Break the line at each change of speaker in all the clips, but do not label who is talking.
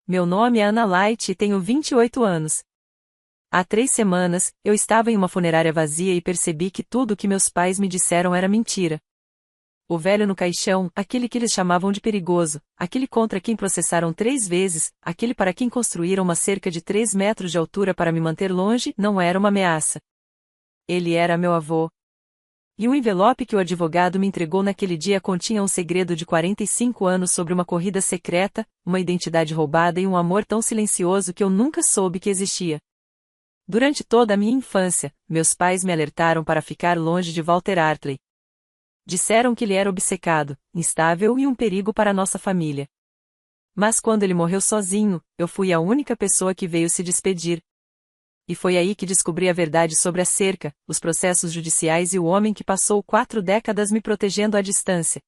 Meu nome é Ana Light e tenho 28 anos. Há 3 semanas, eu estava em uma funerária vazia e percebi que tudo o que meus pais me disseram era mentira. O velho no caixão, aquele que eles chamavam de perigoso, aquele contra quem processaram 3 vezes, aquele para quem construíram uma cerca de 3 metros de altura para me manter longe, não era uma ameaça. Ele era meu avô. E o envelope que o advogado me entregou naquele dia continha um segredo de 45 anos sobre uma corrida secreta, uma identidade roubada e um amor tão silencioso que eu nunca soube que existia. Durante toda a minha infância, meus pais me alertaram para ficar longe de Walter Hartley. Disseram que ele era obcecado, instável e um perigo para nossa família. Mas quando ele morreu sozinho, eu fui a única pessoa que veio se despedir. E foi aí que descobri a verdade sobre a cerca, os processos judiciais e o homem que passou 4 décadas me protegendo à distância.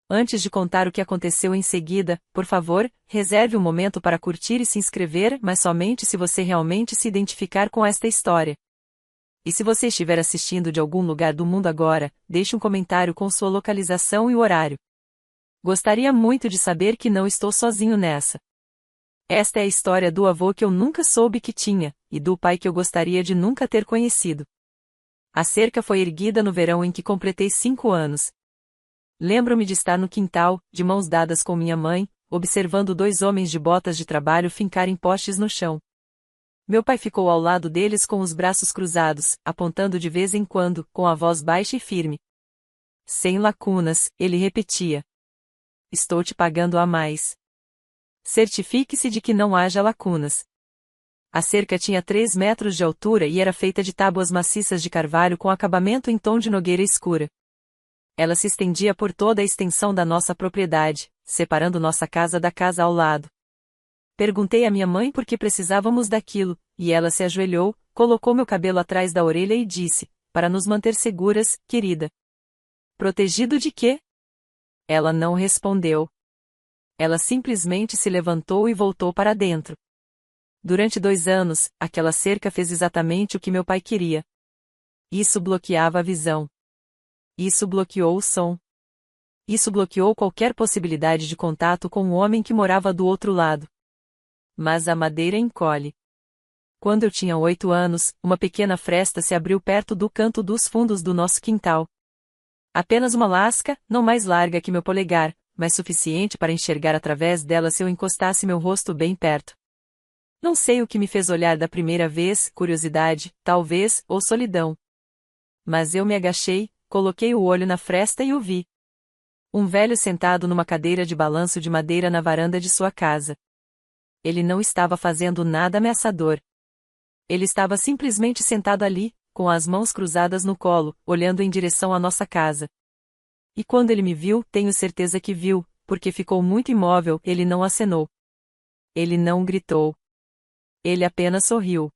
Antes de contar o que aconteceu em seguida, por favor, reserve um momento para curtir e se inscrever, mas somente se você realmente se identificar com esta história. E se você estiver assistindo de algum lugar do mundo agora, deixe um comentário com sua localização e o horário. Gostaria muito de saber que não estou sozinho nessa. Esta é a história do avô que eu nunca soube que tinha, e do pai que eu gostaria de nunca ter conhecido. A cerca foi erguida no verão em que completei 5 anos. Lembro-me de estar no quintal, de mãos dadas com minha mãe, observando 2 homens de botas de trabalho fincarem postes no chão. Meu pai ficou ao lado deles com os braços cruzados, apontando de vez em quando, com a voz baixa e firme. Sem lacunas, ele repetia. Estou te pagando a mais. Certifique-se de que não haja lacunas. A cerca tinha 3 metros de altura e era feita de tábuas maciças de carvalho com acabamento em tom de nogueira escura. Ela se estendia por toda a extensão da nossa propriedade, separando nossa casa da casa ao lado. Perguntei à minha mãe por que precisávamos daquilo, e ela se ajoelhou, colocou meu cabelo atrás da orelha e disse, para nos manter seguras, querida. Protegido de quê? Ela não respondeu. Ela simplesmente se levantou e voltou para dentro. Durante 2 anos, aquela cerca fez exatamente o que meu pai queria. Isso bloqueava a visão. Isso bloqueou o som. Isso bloqueou qualquer possibilidade de contato com o homem que morava do outro lado. Mas a madeira encolhe. Quando eu tinha 8 anos, uma pequena fresta se abriu perto do canto dos fundos do nosso quintal. Apenas uma lasca, não mais larga que meu polegar, mas suficiente para enxergar através dela se eu encostasse meu rosto bem perto. Não sei o que me fez olhar da primeira vez, curiosidade, talvez, ou solidão. Mas eu me agachei, coloquei o olho na fresta e o vi. Um velho sentado numa cadeira de balanço de madeira na varanda de sua casa. Ele não estava fazendo nada ameaçador. Ele estava simplesmente sentado ali, com as mãos cruzadas no colo, olhando em direção à nossa casa. E quando ele me viu, tenho certeza que viu, porque ficou muito imóvel, ele não acenou. Ele não gritou. Ele apenas sorriu.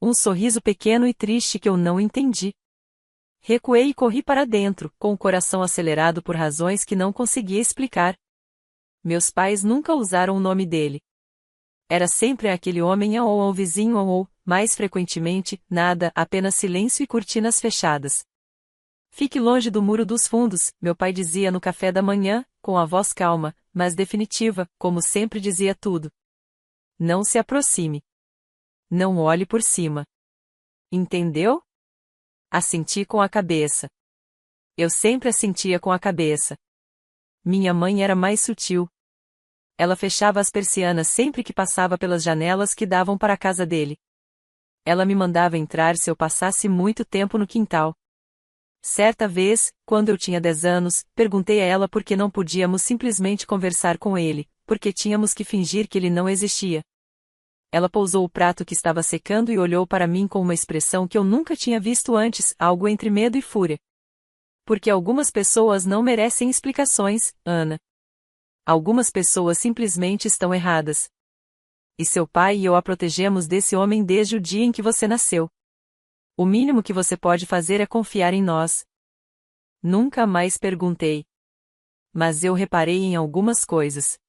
Um sorriso pequeno e triste que eu não entendi. Recuei e corri para dentro, com o coração acelerado por razões que não conseguia explicar. Meus pais nunca usaram o nome dele. Era sempre aquele homem ou ao vizinho ou, mais frequentemente, nada, apenas silêncio e cortinas fechadas. Fique longe do muro dos fundos, meu pai dizia no café da manhã, com a voz calma, mas definitiva, como sempre dizia tudo. Não se aproxime. Não olhe por cima. Entendeu? Assenti com a cabeça. Eu sempre assentia com a cabeça. Minha mãe era mais sutil. Ela fechava as persianas sempre que passava pelas janelas que davam para a casa dele. Ela me mandava entrar se eu passasse muito tempo no quintal. Certa vez, quando eu tinha 10 anos, perguntei a ela por que não podíamos simplesmente conversar com ele, porque tínhamos que fingir que ele não existia. Ela pousou o prato que estava secando e olhou para mim com uma expressão que eu nunca tinha visto antes, algo entre medo e fúria. Porque algumas pessoas não merecem explicações, Ana. Algumas pessoas simplesmente estão erradas. E seu pai e eu a protegemos desse homem desde o dia em que você nasceu. O mínimo que você pode fazer é confiar em nós. Nunca mais perguntei. Mas eu reparei em algumas coisas.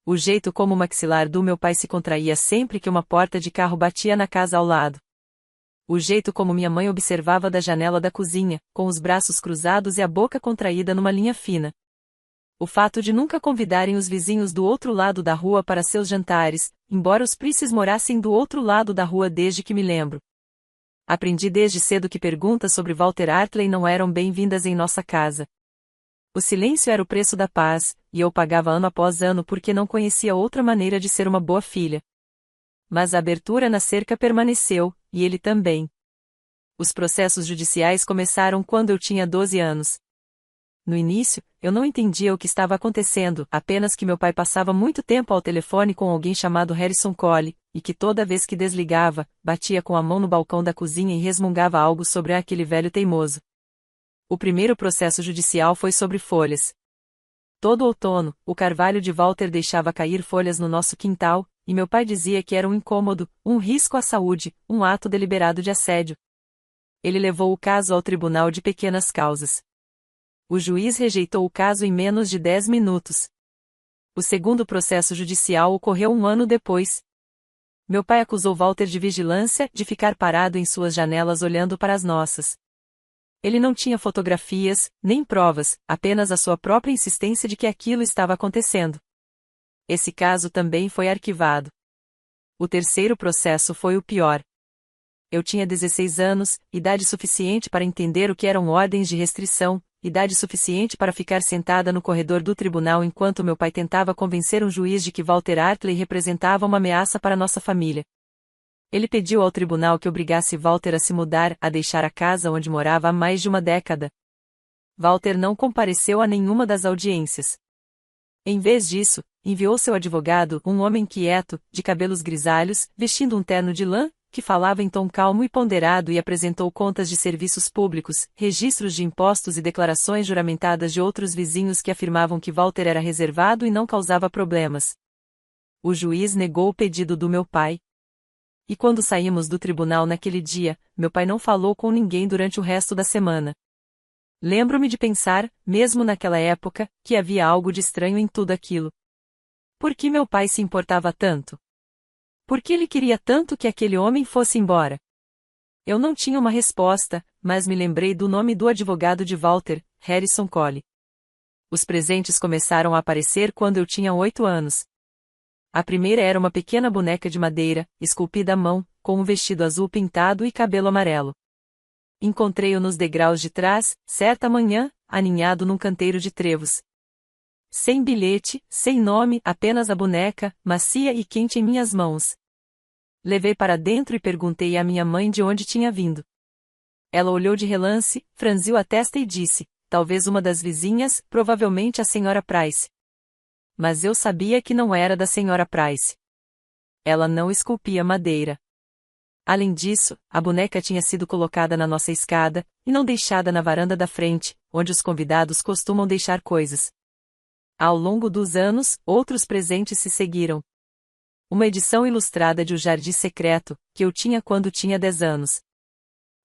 O jeito como o maxilar do meu pai se contraía sempre que uma porta de carro batia na casa ao lado. O jeito como minha mãe observava da janela da cozinha, com os braços cruzados e a boca contraída numa linha fina. O fato de nunca convidarem os vizinhos do outro lado da rua para seus jantares, embora os Prices morassem do outro lado da rua desde que me lembro. Aprendi desde cedo que perguntas sobre Walter Hartley não eram bem-vindas em nossa casa. O silêncio era o preço da paz, e eu pagava ano após ano porque não conhecia outra maneira de ser uma boa filha. Mas a abertura na cerca permaneceu, e ele também. Os processos judiciais começaram quando eu tinha 12 anos. No início, eu não entendia o que estava acontecendo, apenas que meu pai passava muito tempo ao telefone com alguém chamado Harrison Cole, e que toda vez que desligava, batia com a mão no balcão da cozinha e resmungava algo sobre aquele velho teimoso. O primeiro processo judicial foi sobre folhas. Todo outono, o carvalho de Walter deixava cair folhas no nosso quintal, e meu pai dizia que era um incômodo, um risco à saúde, um ato deliberado de assédio. Ele levou o caso ao Tribunal de Pequenas Causas. O juiz rejeitou o caso em menos de 10 minutos. O segundo processo judicial ocorreu um ano depois. Meu pai acusou Walter de vigilância, de ficar parado em suas janelas olhando para as nossas. Ele não tinha fotografias, nem provas, apenas a sua própria insistência de que aquilo estava acontecendo. Esse caso também foi arquivado. O terceiro processo foi o pior. Eu tinha 16 anos, idade suficiente para entender o que eram ordens de restrição, idade suficiente para ficar sentada no corredor do tribunal enquanto meu pai tentava convencer um juiz de que Walter Hartley representava uma ameaça para nossa família. Ele pediu ao tribunal que obrigasse Walter a se mudar, a deixar a casa onde morava há mais de uma década. Walter não compareceu a nenhuma das audiências. Em vez disso, enviou seu advogado, um homem quieto, de cabelos grisalhos, vestindo um terno de lã, que falava em tom calmo e ponderado e apresentou contas de serviços públicos, registros de impostos e declarações juramentadas de outros vizinhos que afirmavam que Walter era reservado e não causava problemas. O juiz negou o pedido do meu pai. E quando saímos do tribunal naquele dia, meu pai não falou com ninguém durante o resto da semana. Lembro-me de pensar, mesmo naquela época, que havia algo de estranho em tudo aquilo. Por que meu pai se importava tanto? Por que ele queria tanto que aquele homem fosse embora? Eu não tinha uma resposta, mas me lembrei do nome do advogado de Walter, Harrison Cole. Os presentes começaram a aparecer quando eu tinha 8 anos. A primeira era uma pequena boneca de madeira, esculpida à mão, com um vestido azul pintado e cabelo amarelo. Encontrei-o nos degraus de trás, certa manhã, aninhado num canteiro de trevos. Sem bilhete, sem nome, apenas a boneca, macia e quente em minhas mãos. Levei para dentro e perguntei à minha mãe de onde tinha vindo. Ela olhou de relance, franziu a testa e disse, talvez uma das vizinhas, provavelmente a senhora Price. Mas eu sabia que não era da senhora Price. Ela não esculpia madeira. Além disso, a boneca tinha sido colocada na nossa escada, e não deixada na varanda da frente, onde os convidados costumam deixar coisas. Ao longo dos anos, outros presentes se seguiram. Uma edição ilustrada de O Jardim Secreto, que eu tinha quando tinha 10 anos.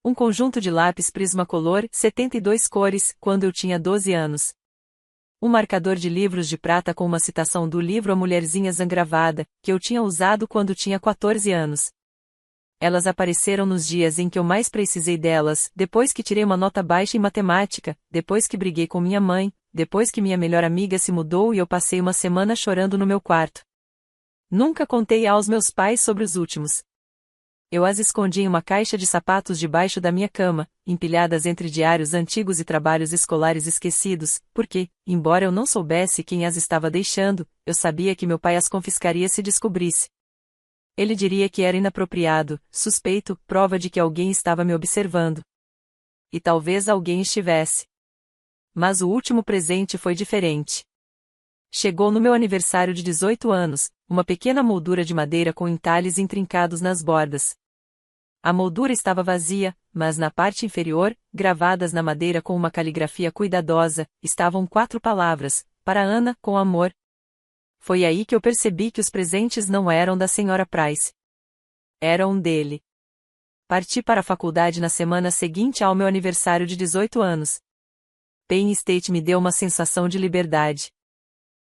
Um conjunto de lápis Prismacolor, 72 cores, quando eu tinha 12 anos. Um marcador de livros de prata com uma citação do livro A Mulherzinha Zangravada, que eu tinha usado quando tinha 14 anos. Elas apareceram nos dias em que eu mais precisei delas, depois que tirei uma nota baixa em matemática, depois que briguei com minha mãe, depois que minha melhor amiga se mudou e eu passei uma semana chorando no meu quarto. Nunca contei aos meus pais sobre os últimos. Eu as escondi em uma caixa de sapatos debaixo da minha cama, empilhadas entre diários antigos e trabalhos escolares esquecidos, porque, embora eu não soubesse quem as estava deixando, eu sabia que meu pai as confiscaria se descobrisse. Ele diria que era inapropriado, suspeito, prova de que alguém estava me observando. E talvez alguém estivesse. Mas o último presente foi diferente. Chegou no meu aniversário de 18 anos, uma pequena moldura de madeira com entalhes intrincados nas bordas. A moldura estava vazia, mas na parte inferior, gravadas na madeira com uma caligrafia cuidadosa, estavam 4 palavras, para Ana, com amor. Foi aí que eu percebi que os presentes não eram da senhora Price. Eram dele. Parti para a faculdade na semana seguinte ao meu aniversário de 18 anos. Penn State me deu uma sensação de liberdade.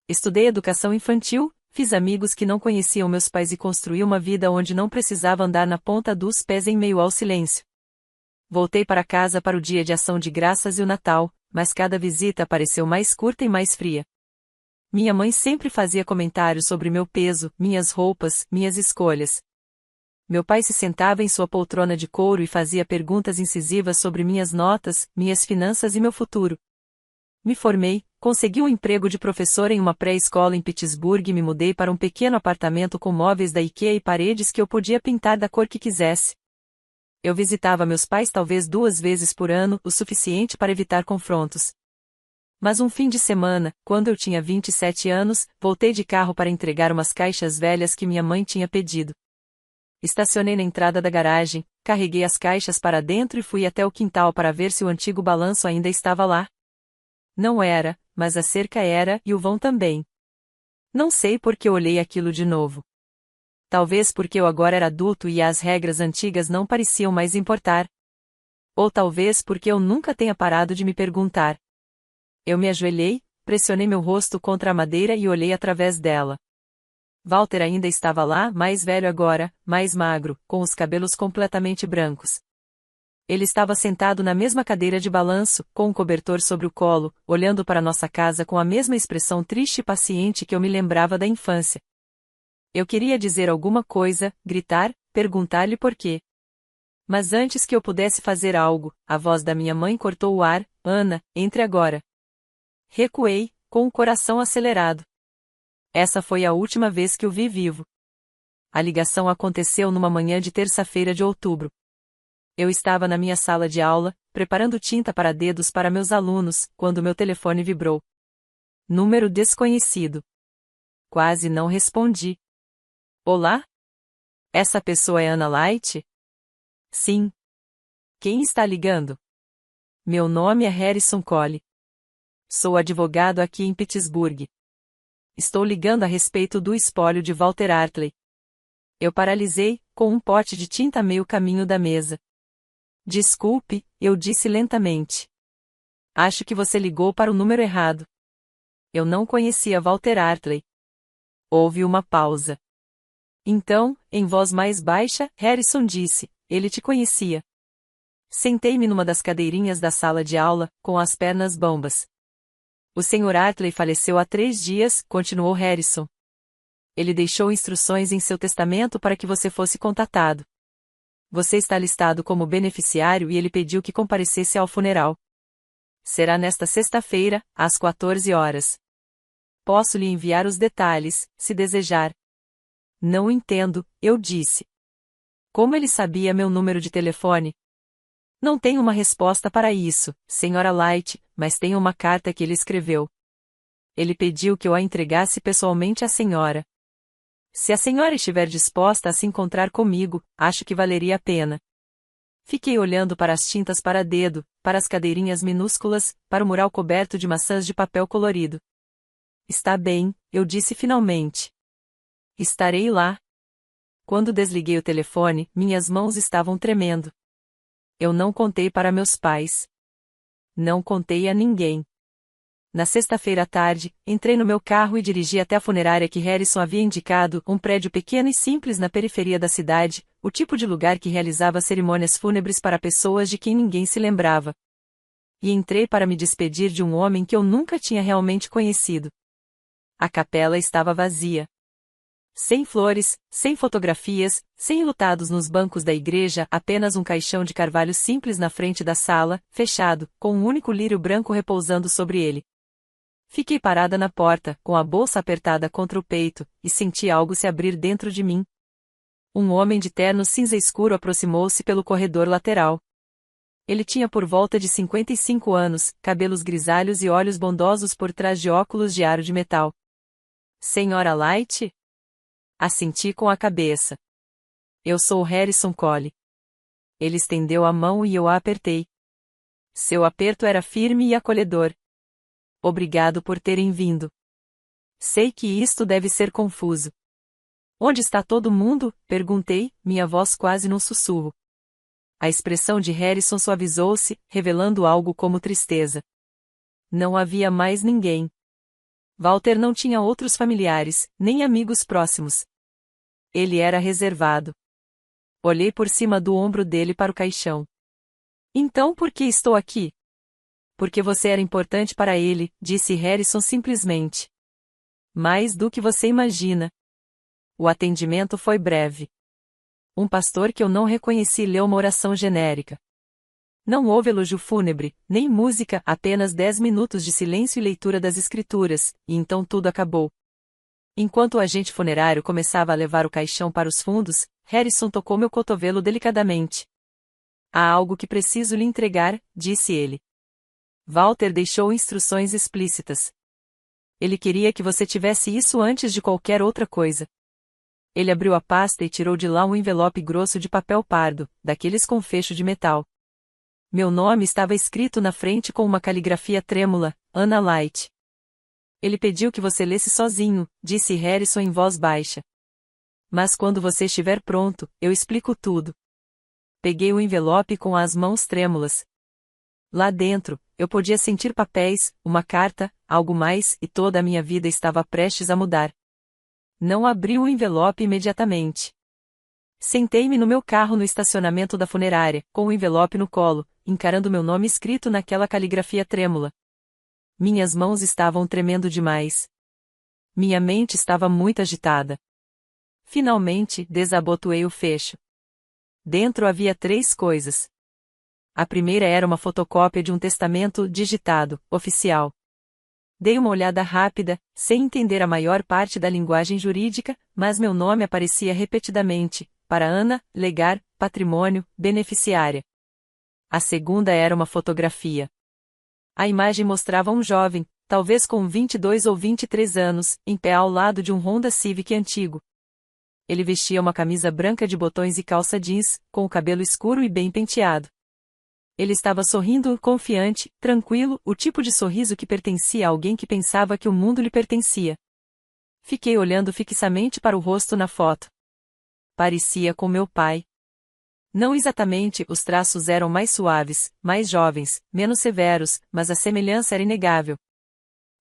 Estudei educação infantil, fiz amigos que não conheciam meus pais e construí uma vida onde não precisava andar na ponta dos pés em meio ao silêncio. Voltei para casa para o dia de Ação de Graças e o Natal, mas cada visita pareceu mais curta e mais fria. Minha mãe sempre fazia comentários sobre meu peso, minhas roupas, minhas escolhas. Meu pai se sentava em sua poltrona de couro e fazia perguntas incisivas sobre minhas notas, minhas finanças e meu futuro. Me formei, consegui um emprego de professor em uma pré-escola em Pittsburgh e me mudei para um pequeno apartamento com móveis da IKEA e paredes que eu podia pintar da cor que quisesse. Eu visitava meus pais talvez 2 vezes por ano, o suficiente para evitar confrontos. Mas um fim de semana, quando eu tinha 27 anos, voltei de carro para entregar umas caixas velhas que minha mãe tinha pedido. Estacionei na entrada da garagem, carreguei as caixas para dentro e fui até o quintal para ver se o antigo balanço ainda estava lá. Não era, mas a cerca era e o vão também. Não sei por que olhei aquilo de novo. Talvez porque eu agora era adulto e as regras antigas não pareciam mais importar. Ou talvez porque eu nunca tenha parado de me perguntar. Eu me ajoelhei, pressionei meu rosto contra a madeira e olhei através dela. Walter ainda estava lá, mais velho agora, mais magro, com os cabelos completamente brancos. Ele estava sentado na mesma cadeira de balanço, com um cobertor sobre o colo, olhando para nossa casa com a mesma expressão triste e paciente que eu me lembrava da infância. Eu queria dizer alguma coisa, gritar, perguntar-lhe por quê. Mas antes que eu pudesse fazer algo, a voz da minha mãe cortou o ar: Ana, entre agora. Recuei, com o coração acelerado. Essa foi a última vez que o vi vivo. A ligação aconteceu numa manhã de terça-feira de outubro. Eu estava na minha sala de aula, preparando tinta para dedos para meus alunos, quando meu telefone vibrou. Número desconhecido. Quase não respondi. Olá? Essa pessoa é Ana Light? Sim. Quem está ligando? Meu nome é Harrison Cole. Sou advogado aqui em Pittsburgh. Estou ligando a respeito do espólio de Walter Hartley. Eu paralisei, com um pote de tinta a meio caminho da mesa. Desculpe, eu disse lentamente. Acho que você ligou para o número errado. Eu não conhecia Walter Hartley. Houve uma pausa. Então, em voz mais baixa, Harrison disse: ele te conhecia. Sentei-me numa das cadeirinhas da sala de aula, com as pernas bambas. O Sr. Hartley faleceu há 3 dias, continuou Harrison. Ele deixou instruções em seu testamento para que você fosse contatado. Você está listado como beneficiário e ele pediu que comparecesse ao funeral. Será nesta sexta-feira, às 14 horas. Posso lhe enviar os detalhes, se desejar. Não entendo, eu disse. Como ele sabia meu número de telefone? Não tenho uma resposta para isso, Sra. Light, mas tenho uma carta que ele escreveu. Ele pediu que eu a entregasse pessoalmente à senhora. Se a senhora estiver disposta a se encontrar comigo, acho que valeria a pena. Fiquei olhando para as tintas para dedo, para as cadeirinhas minúsculas, para o mural coberto de maçãs de papel colorido. Está bem, eu disse finalmente. Estarei lá. Quando desliguei o telefone, minhas mãos estavam tremendo. Eu não contei para meus pais. Não contei a ninguém. Na sexta-feira à tarde, entrei no meu carro e dirigi até a funerária que Harrison havia indicado, um prédio pequeno e simples na periferia da cidade, o tipo de lugar que realizava cerimônias fúnebres para pessoas de quem ninguém se lembrava. E entrei para me despedir de um homem que eu nunca tinha realmente conhecido. A capela estava vazia. Sem flores, sem fotografias, sem enlutados nos bancos da igreja, apenas um caixão de carvalho simples na frente da sala, fechado, com um único lírio branco repousando sobre ele. Fiquei parada na porta, com a bolsa apertada contra o peito, e senti algo se abrir dentro de mim. Um homem de terno cinza escuro aproximou-se pelo corredor lateral. Ele tinha por volta de 55 anos, cabelos grisalhos e olhos bondosos por trás de óculos de aro de metal. Sra. Light? Assenti com a cabeça. Eu sou Harrison Cole. Ele estendeu a mão e eu a apertei. Seu aperto era firme e acolhedor. Obrigado por terem vindo. Sei que isto deve ser confuso. Onde está todo mundo? Perguntei, minha voz quase num sussurro. A expressão de Harrison suavizou-se, revelando algo como tristeza. Não havia mais ninguém. Walter não tinha outros familiares, nem amigos próximos. Ele era reservado. Olhei por cima do ombro dele para o caixão. Então por que estou aqui? Porque você era importante para ele, disse Harrison simplesmente. Mais do que você imagina. O atendimento foi breve. Um pastor que eu não reconheci leu uma oração genérica. Não houve elogio fúnebre, nem música, apenas 10 minutos de silêncio e leitura das escrituras, e então tudo acabou. Enquanto o agente funerário começava a levar o caixão para os fundos, Harrison tocou meu cotovelo delicadamente. Há algo que preciso lhe entregar, disse ele. Walter deixou instruções explícitas. Ele queria que você tivesse isso antes de qualquer outra coisa. Ele abriu a pasta e tirou de lá um envelope grosso de papel pardo, daqueles com fecho de metal. Meu nome estava escrito na frente com uma caligrafia trêmula, Anna Light. Ele pediu que você lesse sozinho, disse Harrison em voz baixa. Mas quando você estiver pronto, eu explico tudo. Peguei o envelope com as mãos trêmulas. Lá dentro, eu podia sentir papéis, uma carta, algo mais, e toda a minha vida estava prestes a mudar. Não abri o envelope imediatamente. Sentei-me no meu carro no estacionamento da funerária, com o envelope no colo, encarando meu nome escrito naquela caligrafia trêmula. Minhas mãos estavam tremendo demais. Minha mente estava muito agitada. Finalmente, desabotoei o fecho. Dentro havia 3 coisas. A primeira era uma fotocópia de um testamento digitado, oficial. Dei uma olhada rápida, sem entender a maior parte da linguagem jurídica, mas meu nome aparecia repetidamente, para Ana, legar, patrimônio, beneficiária. A segunda era uma fotografia. A imagem mostrava um jovem, talvez com 22 ou 23 anos, em pé ao lado de um Honda Civic antigo. Ele vestia uma camisa branca de botões e calça jeans, com o cabelo escuro e bem penteado. Ele estava sorrindo, confiante, tranquilo, o tipo de sorriso que pertencia a alguém que pensava que o mundo lhe pertencia. Fiquei olhando fixamente para o rosto na foto. Parecia com meu pai. Não exatamente, os traços eram mais suaves, mais jovens, menos severos, mas a semelhança era inegável.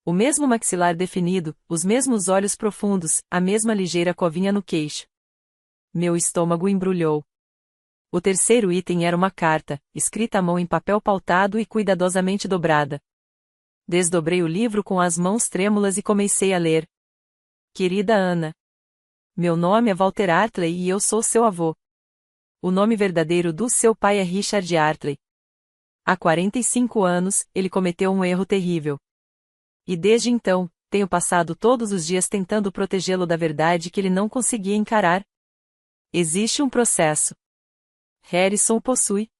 O mesmo maxilar definido, os mesmos olhos profundos, a mesma ligeira covinha no queixo. Meu estômago embrulhou. O terceiro item era uma carta, escrita à mão em papel pautado e cuidadosamente dobrada. Desdobrei o livro com as mãos trêmulas e comecei a ler. Querida Ana. Meu nome é Walter Hartley e eu sou seu avô. O nome verdadeiro do seu pai é Richard Hartley. Há 45 anos, ele cometeu um erro terrível. E desde então, tenho passado todos os dias tentando protegê-lo da verdade que ele não conseguia encarar. Existe um processo. Harrison o possui.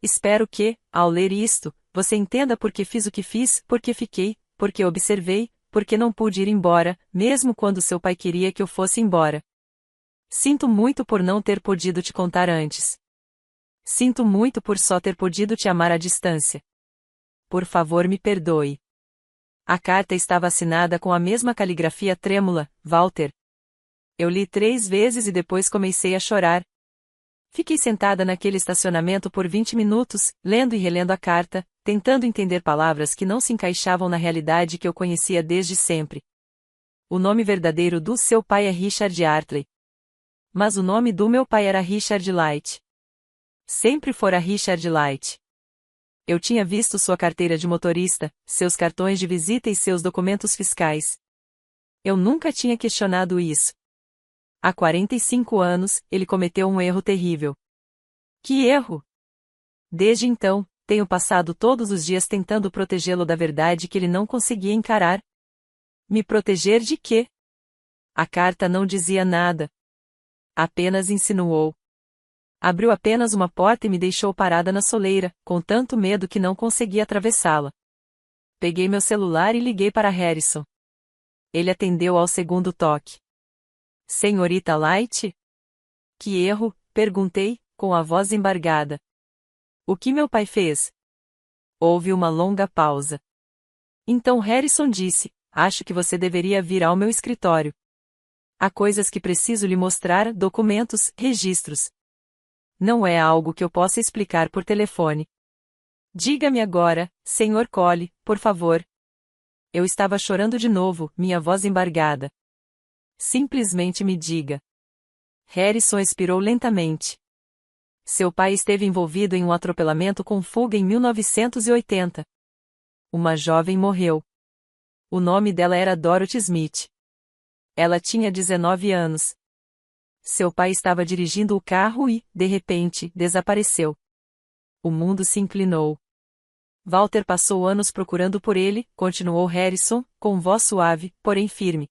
Espero que, ao ler isto, você entenda por que fiz o que fiz, por que fiquei, por que observei, por que não pude ir embora, mesmo quando seu pai queria que eu fosse embora. Sinto muito por não ter podido te contar antes. Sinto muito por só ter podido te amar à distância. Por favor, me perdoe. A carta estava assinada com a mesma caligrafia trêmula, Walter. Eu li 3 vezes e depois comecei a chorar. Fiquei sentada naquele estacionamento por 20 minutos, lendo e relendo a carta, tentando entender palavras que não se encaixavam na realidade que eu conhecia desde sempre. O nome verdadeiro do seu pai é Richard Hartley. Mas o nome do meu pai era Richard Light. Sempre fora Richard Light. Eu tinha visto sua carteira de motorista, seus cartões de visita e seus documentos fiscais. Eu nunca tinha questionado isso. Há 45 anos, ele cometeu um erro terrível. Que erro? Desde então, tenho passado todos os dias tentando protegê-lo da verdade que ele não conseguia encarar. Me proteger de quê? A carta não dizia nada. Apenas insinuou. Abriu apenas uma porta e me deixou parada na soleira, com tanto medo que não conseguia atravessá-la. Peguei meu celular e liguei para Harrison. Ele atendeu ao segundo toque. Senhorita Light? Que erro? Perguntei, com a voz embargada. O que meu pai fez? Houve uma longa pausa. Então Harrison disse, acho que você deveria vir ao meu escritório. Há coisas que preciso lhe mostrar, documentos, registros. Não é algo que eu possa explicar por telefone. Diga-me agora, Sr. Cole, por favor. Eu estava chorando de novo, minha voz embargada. Simplesmente me diga. Harrison expirou lentamente. Seu pai esteve envolvido em um atropelamento com fuga em 1980. Uma jovem morreu. O nome dela era Dorothy Smith. Ela tinha 19 anos. Seu pai estava dirigindo o carro e, de repente, desapareceu. O mundo se inclinou. Walter passou anos procurando por ele, continuou Harrison, com voz suave, porém firme.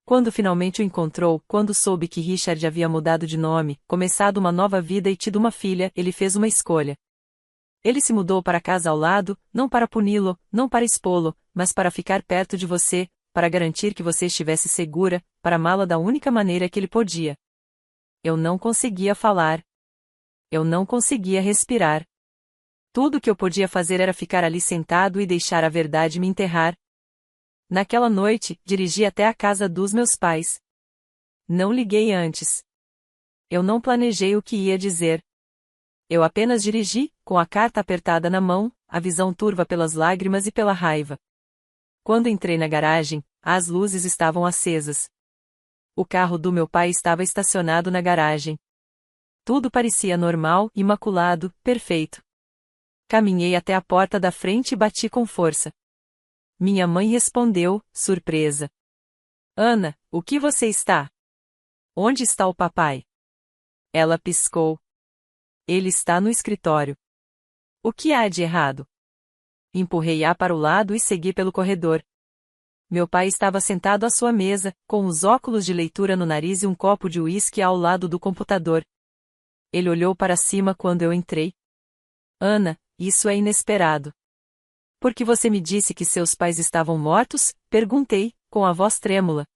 Quando finalmente o encontrou, quando soube que Richard havia mudado de nome, começado uma nova vida e tido uma filha, ele fez uma escolha. Ele se mudou para a casa ao lado, não para puni-lo, não para expô-lo, mas para ficar perto de você, para garantir que você estivesse segura, para amá-la da única maneira que ele podia. Eu não conseguia falar. Eu não conseguia respirar. Tudo o que eu podia fazer era ficar ali sentado e deixar a verdade me enterrar. Naquela noite, dirigi até a casa dos meus pais. Não liguei antes. Eu não planejei o que ia dizer. Eu apenas dirigi, com a carta apertada na mão, a visão turva pelas lágrimas e pela raiva. Quando entrei na garagem, as luzes estavam acesas. O carro do meu pai estava estacionado na garagem. Tudo parecia normal, imaculado, perfeito. Caminhei até a porta da frente e bati com força. Minha mãe respondeu, surpresa. Ana, o que você está? Onde está o papai? Ela piscou. Ele está no escritório. O que há de errado? Empurrei-a para o lado e segui pelo corredor. Meu pai estava sentado à sua mesa, com os óculos de leitura no nariz e um copo de uísque ao lado do computador. Ele olhou para cima quando eu entrei. Ana, isso é inesperado. Por que você me disse que seus pais estavam mortos? Perguntei, com a voz trêmula.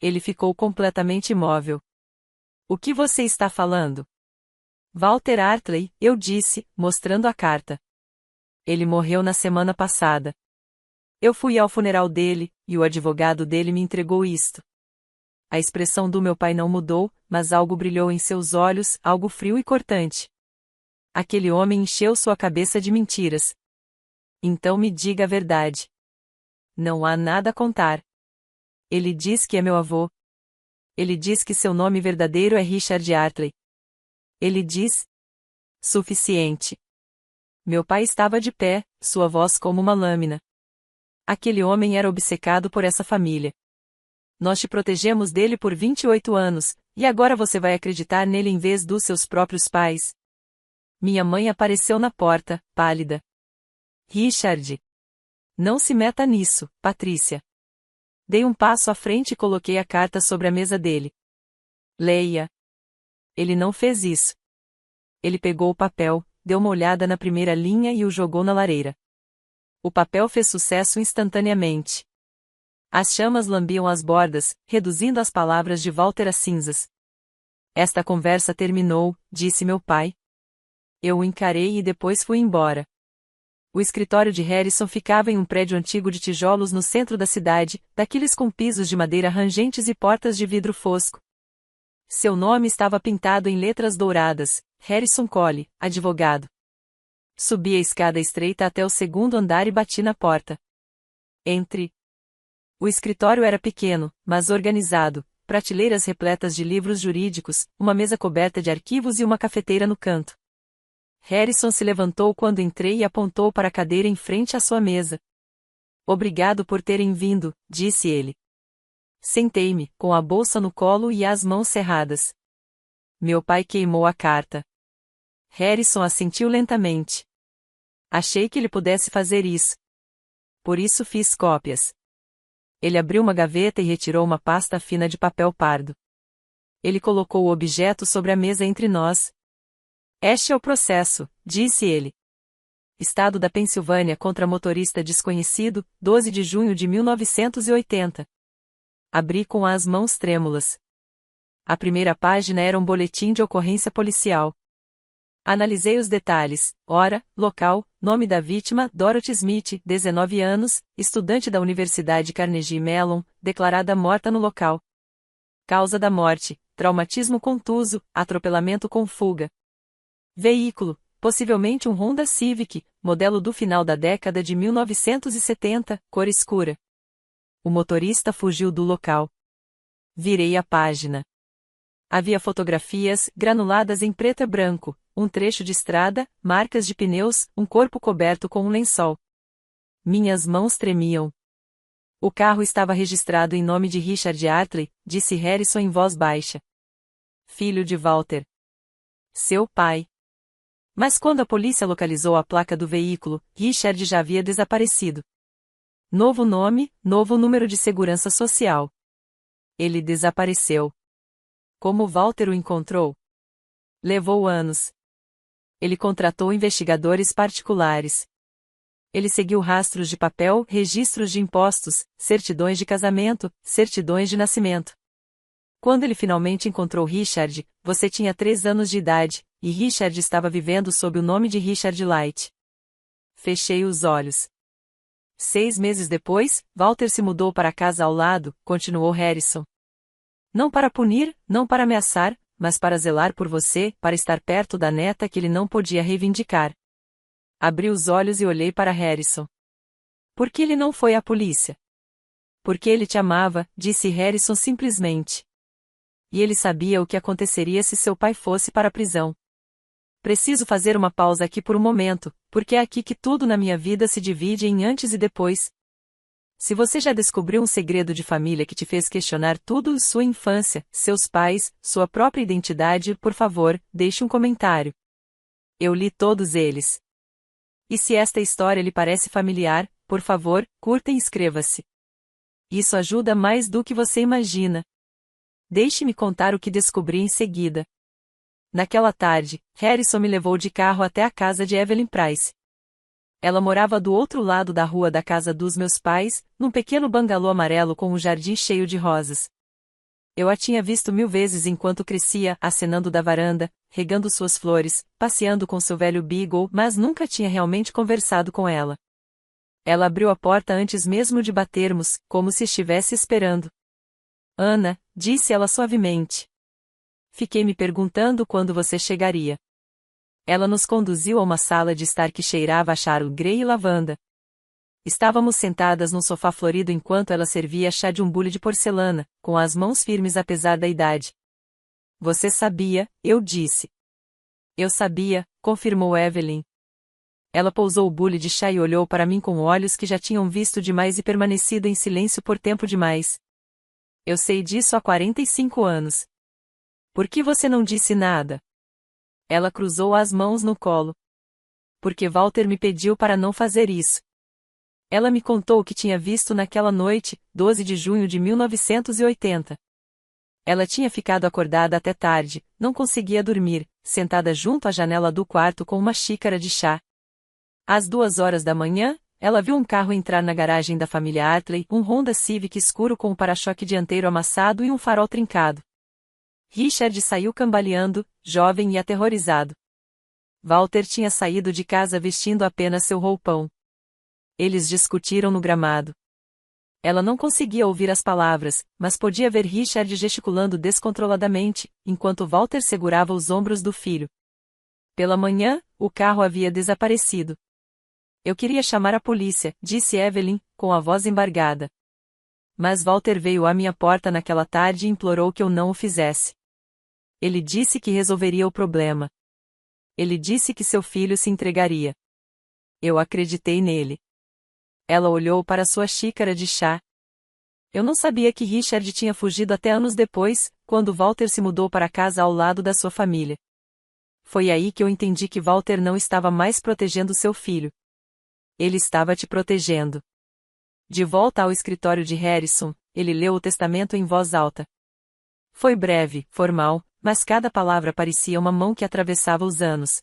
Ele ficou completamente imóvel. O que você está falando? Walter Hartley, eu disse, mostrando a carta. Ele morreu na semana passada. Eu fui ao funeral dele, e o advogado dele me entregou isto. A expressão do meu pai não mudou, mas algo brilhou em seus olhos, algo frio e cortante. Aquele homem encheu sua cabeça de mentiras. Então me diga a verdade. Não há nada a contar. Ele diz que é meu avô. Ele diz que seu nome verdadeiro é Richard Hartley. Ele diz. Suficiente. Meu pai estava de pé, sua voz como uma lâmina. Aquele homem era obcecado por essa família. Nós te protegemos dele por 28 anos, e agora você vai acreditar nele em vez dos seus próprios pais? Minha mãe apareceu na porta, pálida. Richard. Não se meta nisso, Patrícia. Dei um passo à frente e coloquei a carta sobre a mesa dele. Leia. Ele não fez isso. Ele pegou o papel, deu uma olhada na primeira linha e o jogou na lareira. O papel fez sucesso instantaneamente. As chamas lambiam as bordas, reduzindo as palavras de Walter a cinzas. Esta conversa terminou, disse meu pai. Eu o encarei e depois fui embora. O escritório de Harrison ficava em um prédio antigo de tijolos no centro da cidade, daqueles com pisos de madeira rangentes e portas de vidro fosco. Seu nome estava pintado em letras douradas, Harrison Cole, advogado. Subi a escada estreita até o segundo andar e bati na porta. Entre. O escritório era pequeno, mas organizado, prateleiras repletas de livros jurídicos, uma mesa coberta de arquivos e uma cafeteira no canto. Harrison se levantou quando entrei e apontou para a cadeira em frente à sua mesa. Obrigado por terem vindo, disse ele. Sentei-me, com a bolsa no colo e as mãos cerradas. Meu pai queimou a carta. Harrison assentiu lentamente. Achei que ele pudesse fazer isso. Por isso fiz cópias. Ele abriu uma gaveta e retirou uma pasta fina de papel pardo. Ele colocou o objeto sobre a mesa entre nós. Este é o processo, disse ele. Estado da Pensilvânia contra motorista desconhecido, 12 de junho de 1980. Abri com as mãos trêmulas. A primeira página era um boletim de ocorrência policial. Analisei os detalhes: hora, local, nome da vítima, Dorothy Smith, 19 anos, estudante da Universidade Carnegie Mellon, declarada morta no local. Causa da morte: traumatismo contuso, atropelamento com fuga. Veículo: possivelmente um Honda Civic, modelo do final da década de 1970, cor escura. O motorista fugiu do local. Virei a página. Havia fotografias, granuladas em preto e branco, um trecho de estrada, marcas de pneus, um corpo coberto com um lençol. Minhas mãos tremiam. O carro estava registrado em nome de Richard Artley, disse Harrison em voz baixa. Filho de Walter. Seu pai. Mas quando a polícia localizou a placa do veículo, Richard já havia desaparecido. Novo nome, novo número de segurança social. Ele desapareceu. Como Walter o encontrou? Levou anos. Ele contratou investigadores particulares. Ele seguiu rastros de papel, registros de impostos, certidões de casamento, certidões de nascimento. Quando ele finalmente encontrou Richard, você tinha 3 anos de idade, e Richard estava vivendo sob o nome de Richard Light. Fechei os olhos. 6 meses depois, Walter se mudou para a casa ao lado, continuou Harrison. Não para punir, não para ameaçar, mas para zelar por você, para estar perto da neta que ele não podia reivindicar. Abri os olhos e olhei para Harrison. Por que ele não foi à polícia? Porque ele te amava, disse Harrison simplesmente. E ele sabia o que aconteceria se seu pai fosse para a prisão. Preciso fazer uma pausa aqui por um momento, porque é aqui que tudo na minha vida se divide em antes e depois. Se você já descobriu um segredo de família que te fez questionar tudo, sua infância, seus pais, sua própria identidade, por favor, deixe um comentário. Eu li todos eles. E se esta história lhe parece familiar, por favor, curta e inscreva-se. Isso ajuda mais do que você imagina. Deixe-me contar o que descobri em seguida. Naquela tarde, Harrison me levou de carro até a casa de Evelyn Price. Ela morava do outro lado da rua da casa dos meus pais, num pequeno bangalô amarelo com um jardim cheio de rosas. Eu a tinha visto 1000 vezes enquanto crescia, acenando da varanda, regando suas flores, passeando com seu velho Beagle, mas nunca tinha realmente conversado com ela. Ela abriu a porta antes mesmo de batermos, como se estivesse esperando. Ana, disse ela suavemente. Fiquei me perguntando quando você chegaria. Ela nos conduziu a uma sala de estar que cheirava a Charlotte Grey e lavanda. Estávamos sentadas num sofá florido enquanto ela servia chá de um bule de porcelana, com as mãos firmes apesar da idade. Você sabia, eu disse. Eu sabia, confirmou Evelyn. Ela pousou o bule de chá e olhou para mim com olhos que já tinham visto demais e permanecido em silêncio por tempo demais. Eu sei disso há 45 anos. Por que você não disse nada? Ela cruzou as mãos no colo. Porque Walter me pediu para não fazer isso. Ela me contou o que tinha visto naquela noite, 12 de junho de 1980. Ela tinha ficado acordada até tarde, não conseguia dormir, sentada junto à janela do quarto com uma xícara de chá. Às 2 horas da manhã, ela viu um carro entrar na garagem da família Artley, um Honda Civic escuro com um para-choque dianteiro amassado e um farol trincado. Richard saiu cambaleando, jovem e aterrorizado. Walter tinha saído de casa vestindo apenas seu roupão. Eles discutiram no gramado. Ela não conseguia ouvir as palavras, mas podia ver Richard gesticulando descontroladamente, enquanto Walter segurava os ombros do filho. Pela manhã, o carro havia desaparecido. Eu queria chamar a polícia, disse Evelyn, com a voz embargada. Mas Walter veio à minha porta naquela tarde e implorou que eu não o fizesse. Ele disse que resolveria o problema. Ele disse que seu filho se entregaria. Eu acreditei nele. Ela olhou para sua xícara de chá. Eu não sabia que Richard tinha fugido até anos depois, quando Walter se mudou para a casa ao lado da sua família. Foi aí que eu entendi que Walter não estava mais protegendo seu filho. Ele estava te protegendo. De volta ao escritório de Harrison, ele leu o testamento em voz alta. Foi breve, formal, mas cada palavra parecia uma mão que atravessava os anos.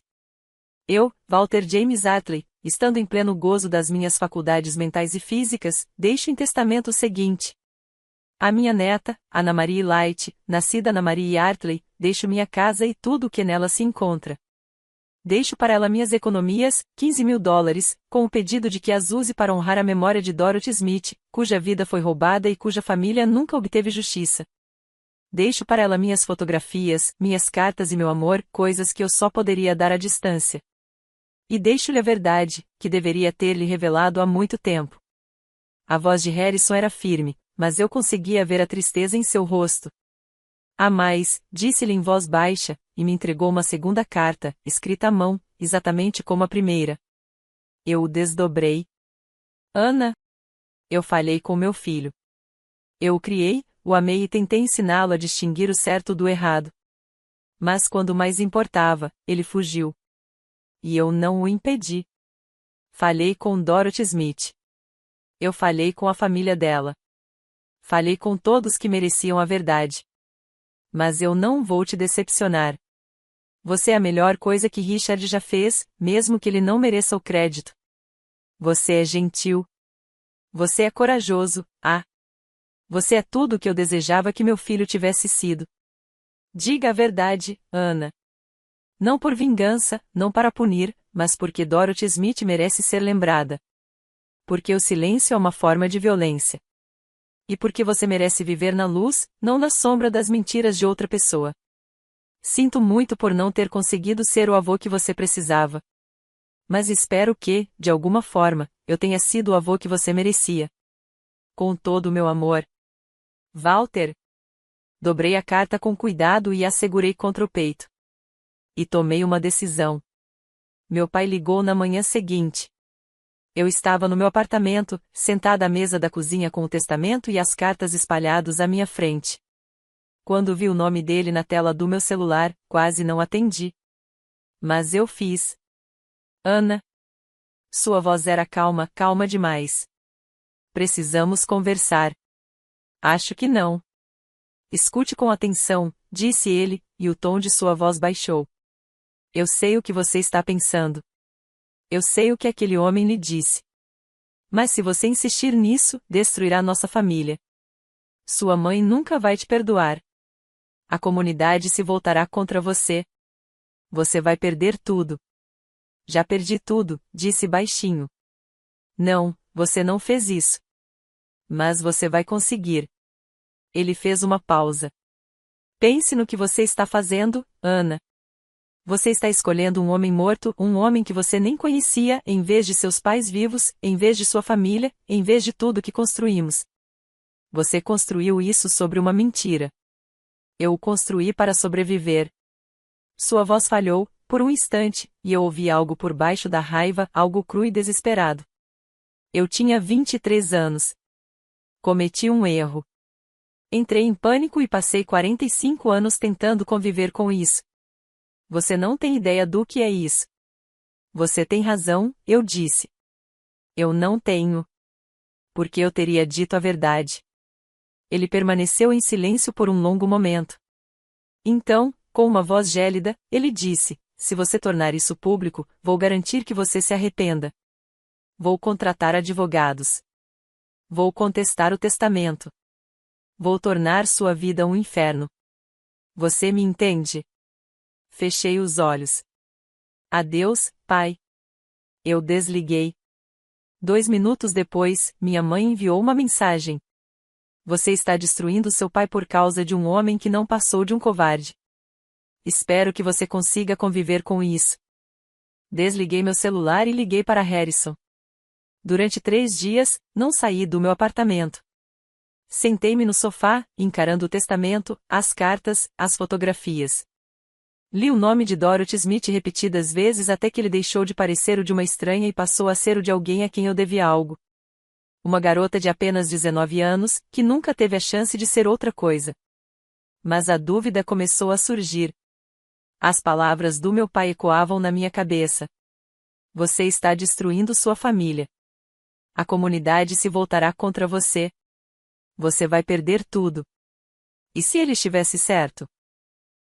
Eu, Walter James Artley, estando em pleno gozo das minhas faculdades mentais e físicas, deixo em testamento o seguinte. A minha neta, Ana Marie Light, nascida Ana Marie Artley, deixo minha casa e tudo o que nela se encontra. Deixo para ela minhas economias, $15.000, com o pedido de que as use para honrar a memória de Dorothy Smith, cuja vida foi roubada e cuja família nunca obteve justiça. Deixo para ela minhas fotografias, minhas cartas e meu amor, coisas que eu só poderia dar à distância. E deixo-lhe a verdade, que deveria ter-lhe revelado há muito tempo. A voz de Harrison era firme, mas eu conseguia ver a tristeza em seu rosto. Há mais, disse-lhe em voz baixa, e me entregou uma segunda carta, escrita à mão, exatamente como a primeira. Eu o desdobrei. Ana? Eu falhei com meu filho. Eu o criei, o amei e tentei ensiná-lo a distinguir o certo do errado. Mas quando mais importava, ele fugiu. E eu não o impedi. Falhei com Dorothy Smith. Eu falhei com a família dela. Falhei com todos que mereciam a verdade. Mas eu não vou te decepcionar. Você é a melhor coisa que Richard já fez, mesmo que ele não mereça o crédito. Você é gentil. Você é corajoso, Você é tudo o que eu desejava que meu filho tivesse sido. Diga a verdade, Ana. Não por vingança, não para punir, mas porque Dorothy Smith merece ser lembrada. Porque o silêncio é uma forma de violência. E porque você merece viver na luz, não na sombra das mentiras de outra pessoa. Sinto muito por não ter conseguido ser o avô que você precisava. Mas espero que, de alguma forma, eu tenha sido o avô que você merecia. Com todo o meu amor. Walter. Dobrei a carta com cuidado e a segurei contra o peito. E tomei uma decisão. Meu pai ligou na manhã seguinte. Eu estava no meu apartamento, sentada à mesa da cozinha com o testamento e as cartas espalhados à minha frente. Quando vi o nome dele na tela do meu celular, quase não atendi. Mas eu fiz. Ana. Sua voz era calma, calma demais. Precisamos conversar. Acho que não. Escute com atenção, disse ele, e o tom de sua voz baixou. Eu sei o que você está pensando. Eu sei o que aquele homem lhe disse. Mas se você insistir nisso, destruirá nossa família. Sua mãe nunca vai te perdoar. A comunidade se voltará contra você. Você vai perder tudo. Já perdi tudo, disse baixinho. Não, você não fez isso. Mas você vai conseguir. Ele fez uma pausa. Pense no que você está fazendo, Ana. Você está escolhendo um homem morto, um homem que você nem conhecia, em vez de seus pais vivos, em vez de sua família, em vez de tudo que construímos. Você construiu isso sobre uma mentira. Eu o construí para sobreviver. Sua voz falhou, por um instante, e eu ouvi algo por baixo da raiva, algo cru e desesperado. Eu tinha 23 anos. Cometi um erro. Entrei em pânico e passei 45 anos tentando conviver com isso. Você não tem ideia do que é isso. Você tem razão, eu disse. Eu não tenho. Porque eu teria dito a verdade. Ele permaneceu em silêncio por um longo momento. Então, com uma voz gélida, ele disse: se você tornar isso público, vou garantir que você se arrependa. Vou contratar advogados. Vou contestar o testamento. Vou tornar sua vida um inferno. Você me entende? Fechei os olhos. Adeus, pai. Eu desliguei. 2 minutos depois, minha mãe enviou uma mensagem. Você está destruindo seu pai por causa de um homem que não passou de um covarde. Espero que você consiga conviver com isso. Desliguei meu celular e liguei para Harrison. Durante 3 dias, não saí do meu apartamento. Sentei-me no sofá, encarando o testamento, as cartas, as fotografias. Li o nome de Dorothy Smith repetidas vezes até que ele deixou de parecer o de uma estranha e passou a ser o de alguém a quem eu devia algo. Uma garota de apenas 19 anos, que nunca teve a chance de ser outra coisa. Mas a dúvida começou a surgir. As palavras do meu pai ecoavam na minha cabeça. Você está destruindo sua família. A comunidade se voltará contra você. Você vai perder tudo. E se ele estivesse certo?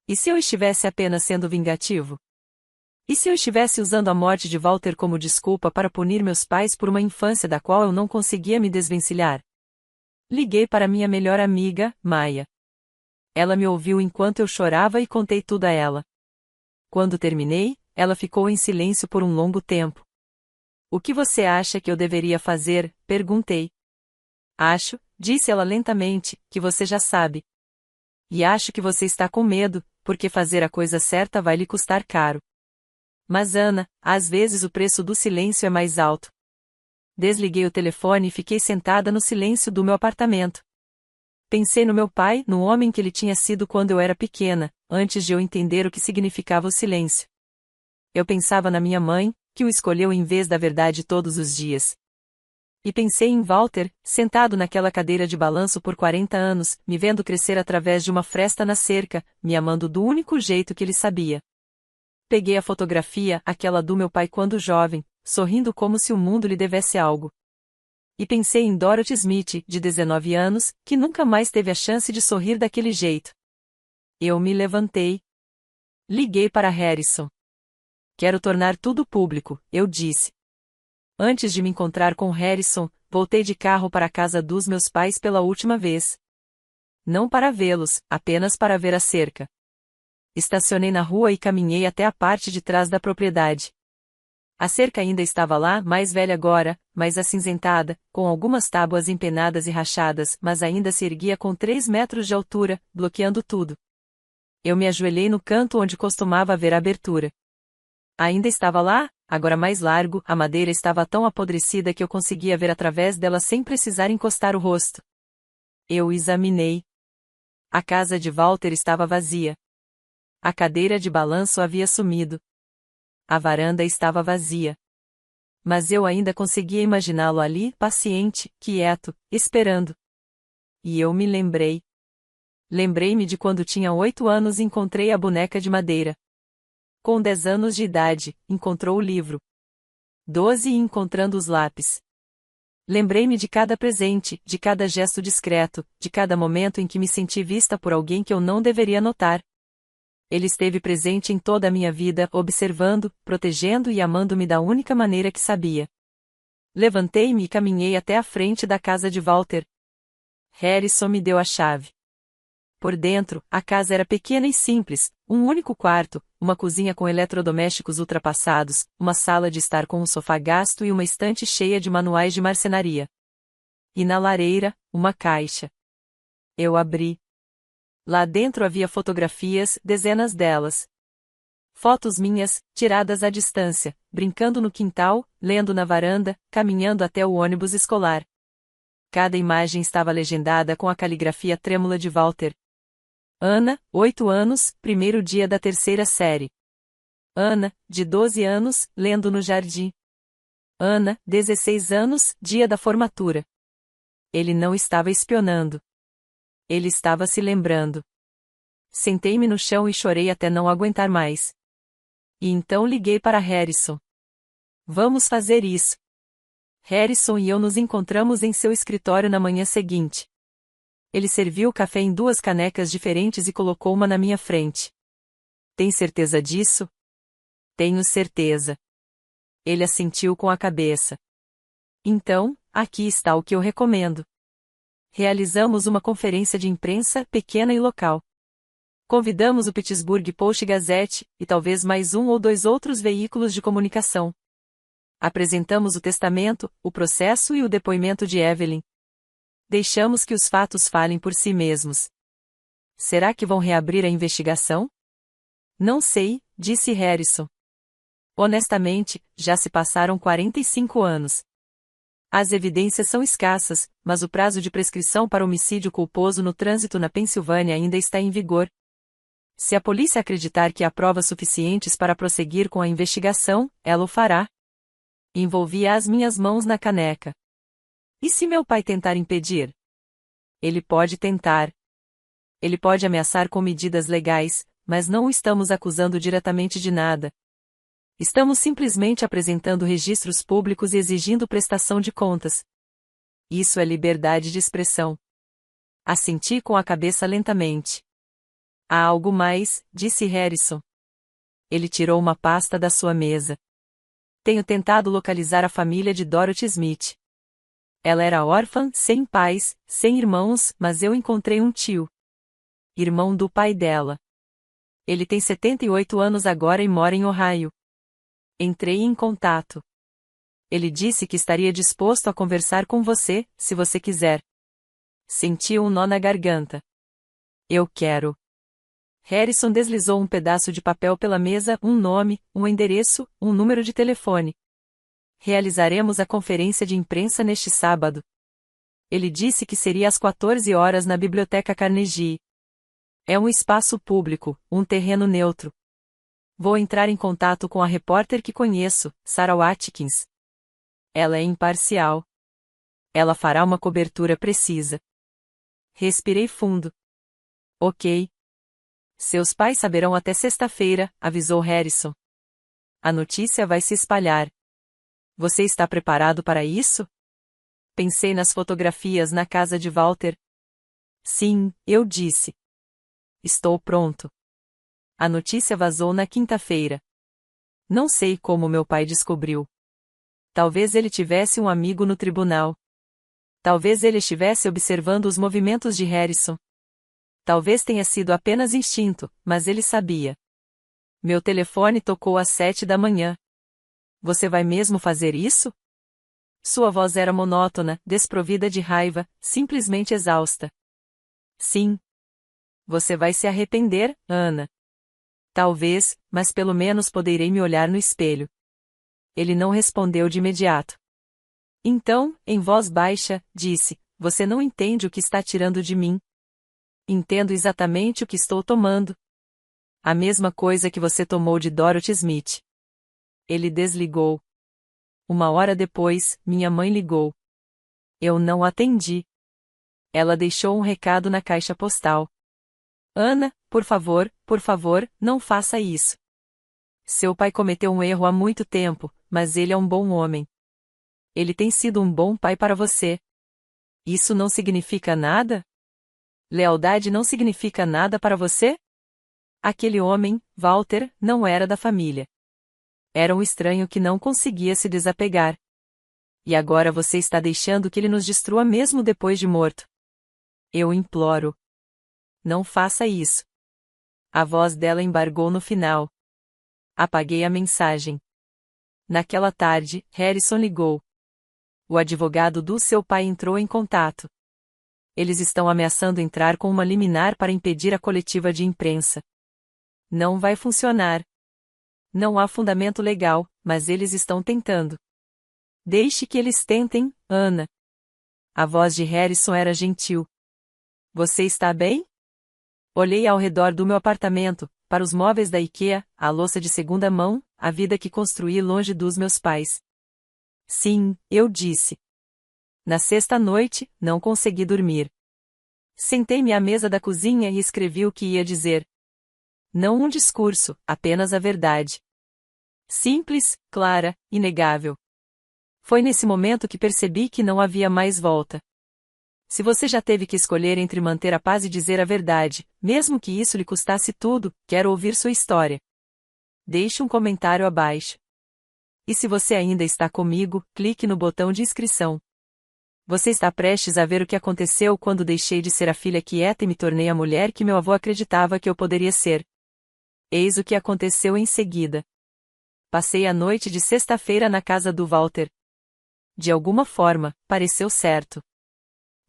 E se eu estivesse apenas sendo vingativo? E se eu estivesse usando a morte de Walter como desculpa para punir meus pais por uma infância da qual eu não conseguia me desvencilhar? Liguei para minha melhor amiga, Maya. Ela me ouviu enquanto eu chorava e contei tudo a ela. Quando terminei, ela ficou em silêncio por um longo tempo. O que você acha que eu deveria fazer? Perguntei. Acho, disse ela lentamente, que você já sabe. E acho que você está com medo, porque fazer a coisa certa vai lhe custar caro. Mas Ana, às vezes o preço do silêncio é mais alto. Desliguei o telefone e fiquei sentada no silêncio do meu apartamento. Pensei no meu pai, no homem que ele tinha sido quando eu era pequena, antes de eu entender o que significava o silêncio. Eu pensava na minha mãe, que o escolheu em vez da verdade todos os dias. E pensei em Walter, sentado naquela cadeira de balanço por 40 anos, me vendo crescer através de uma fresta na cerca, me amando do único jeito que ele sabia. Peguei a fotografia, aquela do meu pai quando jovem, sorrindo como se o mundo lhe devesse algo. E pensei em Dorothy Smith, de 19 anos, que nunca mais teve a chance de sorrir daquele jeito. Eu me levantei. Liguei para Harrison. Quero tornar tudo público, eu disse. Antes de me encontrar com Harrison, voltei de carro para a casa dos meus pais pela última vez. Não para vê-los, apenas para ver a cerca. Estacionei na rua e caminhei até a parte de trás da propriedade. A cerca ainda estava lá, mais velha agora, mais acinzentada, com algumas tábuas empenadas e rachadas, mas ainda se erguia com 3 metros de altura, bloqueando tudo. Eu me ajoelhei no canto onde costumava haver a abertura. Ainda estava lá, agora mais largo, a madeira estava tão apodrecida que eu conseguia ver através dela sem precisar encostar o rosto. Eu examinei. A casa de Walter estava vazia. A cadeira de balanço havia sumido. A varanda estava vazia. Mas eu ainda conseguia imaginá-lo ali, paciente, quieto, esperando. E eu me lembrei. Lembrei-me de quando tinha 8 anos e encontrei a boneca de madeira. Com 10 anos de idade, encontrou o livro. 12 e encontrando os lápis. Lembrei-me de cada presente, de cada gesto discreto, de cada momento em que me senti vista por alguém que eu não deveria notar. Ele esteve presente em toda a minha vida, observando, protegendo e amando-me da única maneira que sabia. Levantei-me e caminhei até a frente da casa de Walter. Harrison me deu a chave. Por dentro, a casa era pequena e simples, um único quarto, uma cozinha com eletrodomésticos ultrapassados, uma sala de estar com um sofá gasto e uma estante cheia de manuais de marcenaria. E na lareira, uma caixa. Eu abri. Lá dentro havia fotografias, dezenas delas. Fotos minhas, tiradas à distância, brincando no quintal, lendo na varanda, caminhando até o ônibus escolar. Cada imagem estava legendada com a caligrafia trêmula de Walter. Ana, 8 anos, primeiro dia da 3ª série. Ana, de 12 anos, lendo no jardim. Ana, 16 anos, dia da formatura. Ele não estava espionando. Ele estava se lembrando. Sentei-me no chão e chorei até não aguentar mais. E então liguei para Harrison. Vamos fazer isso. Harrison e eu nos encontramos em seu escritório na manhã seguinte. Ele serviu o café em 2 canecas diferentes e colocou uma na minha frente. Tem certeza disso? Tenho certeza. Ele assentiu com a cabeça. Então, aqui está o que eu recomendo. Realizamos uma conferência de imprensa, pequena e local. Convidamos o Pittsburgh Post Gazette, e talvez mais 1 ou 2 outros veículos de comunicação. Apresentamos o testamento, o processo e o depoimento de Evelyn. Deixamos que os fatos falem por si mesmos. Será que vão reabrir a investigação? Não sei, disse Harrison. Honestamente, já se passaram 45 anos. As evidências são escassas, mas o prazo de prescrição para homicídio culposo no trânsito na Pensilvânia ainda está em vigor. Se a polícia acreditar que há provas suficientes para prosseguir com a investigação, ela o fará. Envolvi as minhas mãos na caneca. E se meu pai tentar impedir? Ele pode tentar. Ele pode ameaçar com medidas legais, mas não o estamos acusando diretamente de nada. Estamos simplesmente apresentando registros públicos e exigindo prestação de contas. Isso é liberdade de expressão. Assenti com a cabeça lentamente. Há algo mais, disse Harrison. Ele tirou uma pasta da sua mesa. Tenho tentado localizar a família de Dorothy Smith. Ela era órfã, sem pais, sem irmãos, mas eu encontrei um tio. Irmão do pai dela. Ele tem 78 anos agora e mora em Ohio. Entrei em contato. Ele disse que estaria disposto a conversar com você, se você quiser. Senti um nó na garganta. Eu quero. Harrison deslizou um pedaço de papel pela mesa, um nome, um endereço, um número de telefone. Realizaremos a conferência de imprensa neste sábado. Ele disse que seria às 14 horas na Biblioteca Carnegie. É um espaço público, um terreno neutro. Vou entrar em contato com a repórter que conheço, Sarah Watkins. Ela é imparcial. Ela fará uma cobertura precisa. Respirei fundo. Ok. Seus pais saberão até sexta-feira, avisou Harrison. A notícia vai se espalhar. Você está preparado para isso? Pensei nas fotografias na casa de Walter. Sim, eu disse. Estou pronto. A notícia vazou na quinta-feira. Não sei como meu pai descobriu. Talvez ele tivesse um amigo no tribunal. Talvez ele estivesse observando os movimentos de Harrison. Talvez tenha sido apenas instinto, mas ele sabia. Meu telefone tocou às 7 da manhã. Você vai mesmo fazer isso? Sua voz era monótona, desprovida de raiva, simplesmente exausta. Sim. Você vai se arrepender, Ana. Talvez, mas pelo menos poderei me olhar no espelho. Ele não respondeu de imediato. Então, em voz baixa, disse: Você não entende o que está tirando de mim. Entendo exatamente o que estou tomando. A mesma coisa que você tomou de Dorothy Smith. Ele desligou. 1 hora depois, minha mãe ligou. Eu não atendi. Ela deixou um recado na caixa postal. Ana, por favor, não faça isso. Seu pai cometeu um erro há muito tempo, mas ele é um bom homem. Ele tem sido um bom pai para você. Isso não significa nada? Lealdade não significa nada para você? Aquele homem, Walter, não era da família. Era um estranho que não conseguia se desapegar. E agora você está deixando que ele nos destrua mesmo depois de morto. Eu imploro. Não faça isso. A voz dela embargou no final. Apaguei a mensagem. Naquela tarde, Harrison ligou. O advogado do seu pai entrou em contato. Eles estão ameaçando entrar com uma liminar para impedir a coletiva de imprensa. Não vai funcionar. Não há fundamento legal, mas eles estão tentando. Deixe que eles tentem, Ana. A voz de Harrison era gentil. Você está bem? Olhei ao redor do meu apartamento, para os móveis da IKEA, a louça de segunda mão, a vida que construí longe dos meus pais. Sim, eu disse. Na sexta noite, não consegui dormir. Sentei-me à mesa da cozinha e escrevi o que ia dizer. Não um discurso, apenas a verdade. Simples, clara, inegável. Foi nesse momento que percebi que não havia mais volta. Se você já teve que escolher entre manter a paz e dizer a verdade, mesmo que isso lhe custasse tudo, quero ouvir sua história. Deixe um comentário abaixo. E se você ainda está comigo, clique no botão de inscrição. Você está prestes a ver o que aconteceu quando deixei de ser a filha quieta e me tornei a mulher que meu avô acreditava que eu poderia ser. Eis o que aconteceu em seguida. Passei a noite de sexta-feira na casa do Walter. De alguma forma, pareceu certo.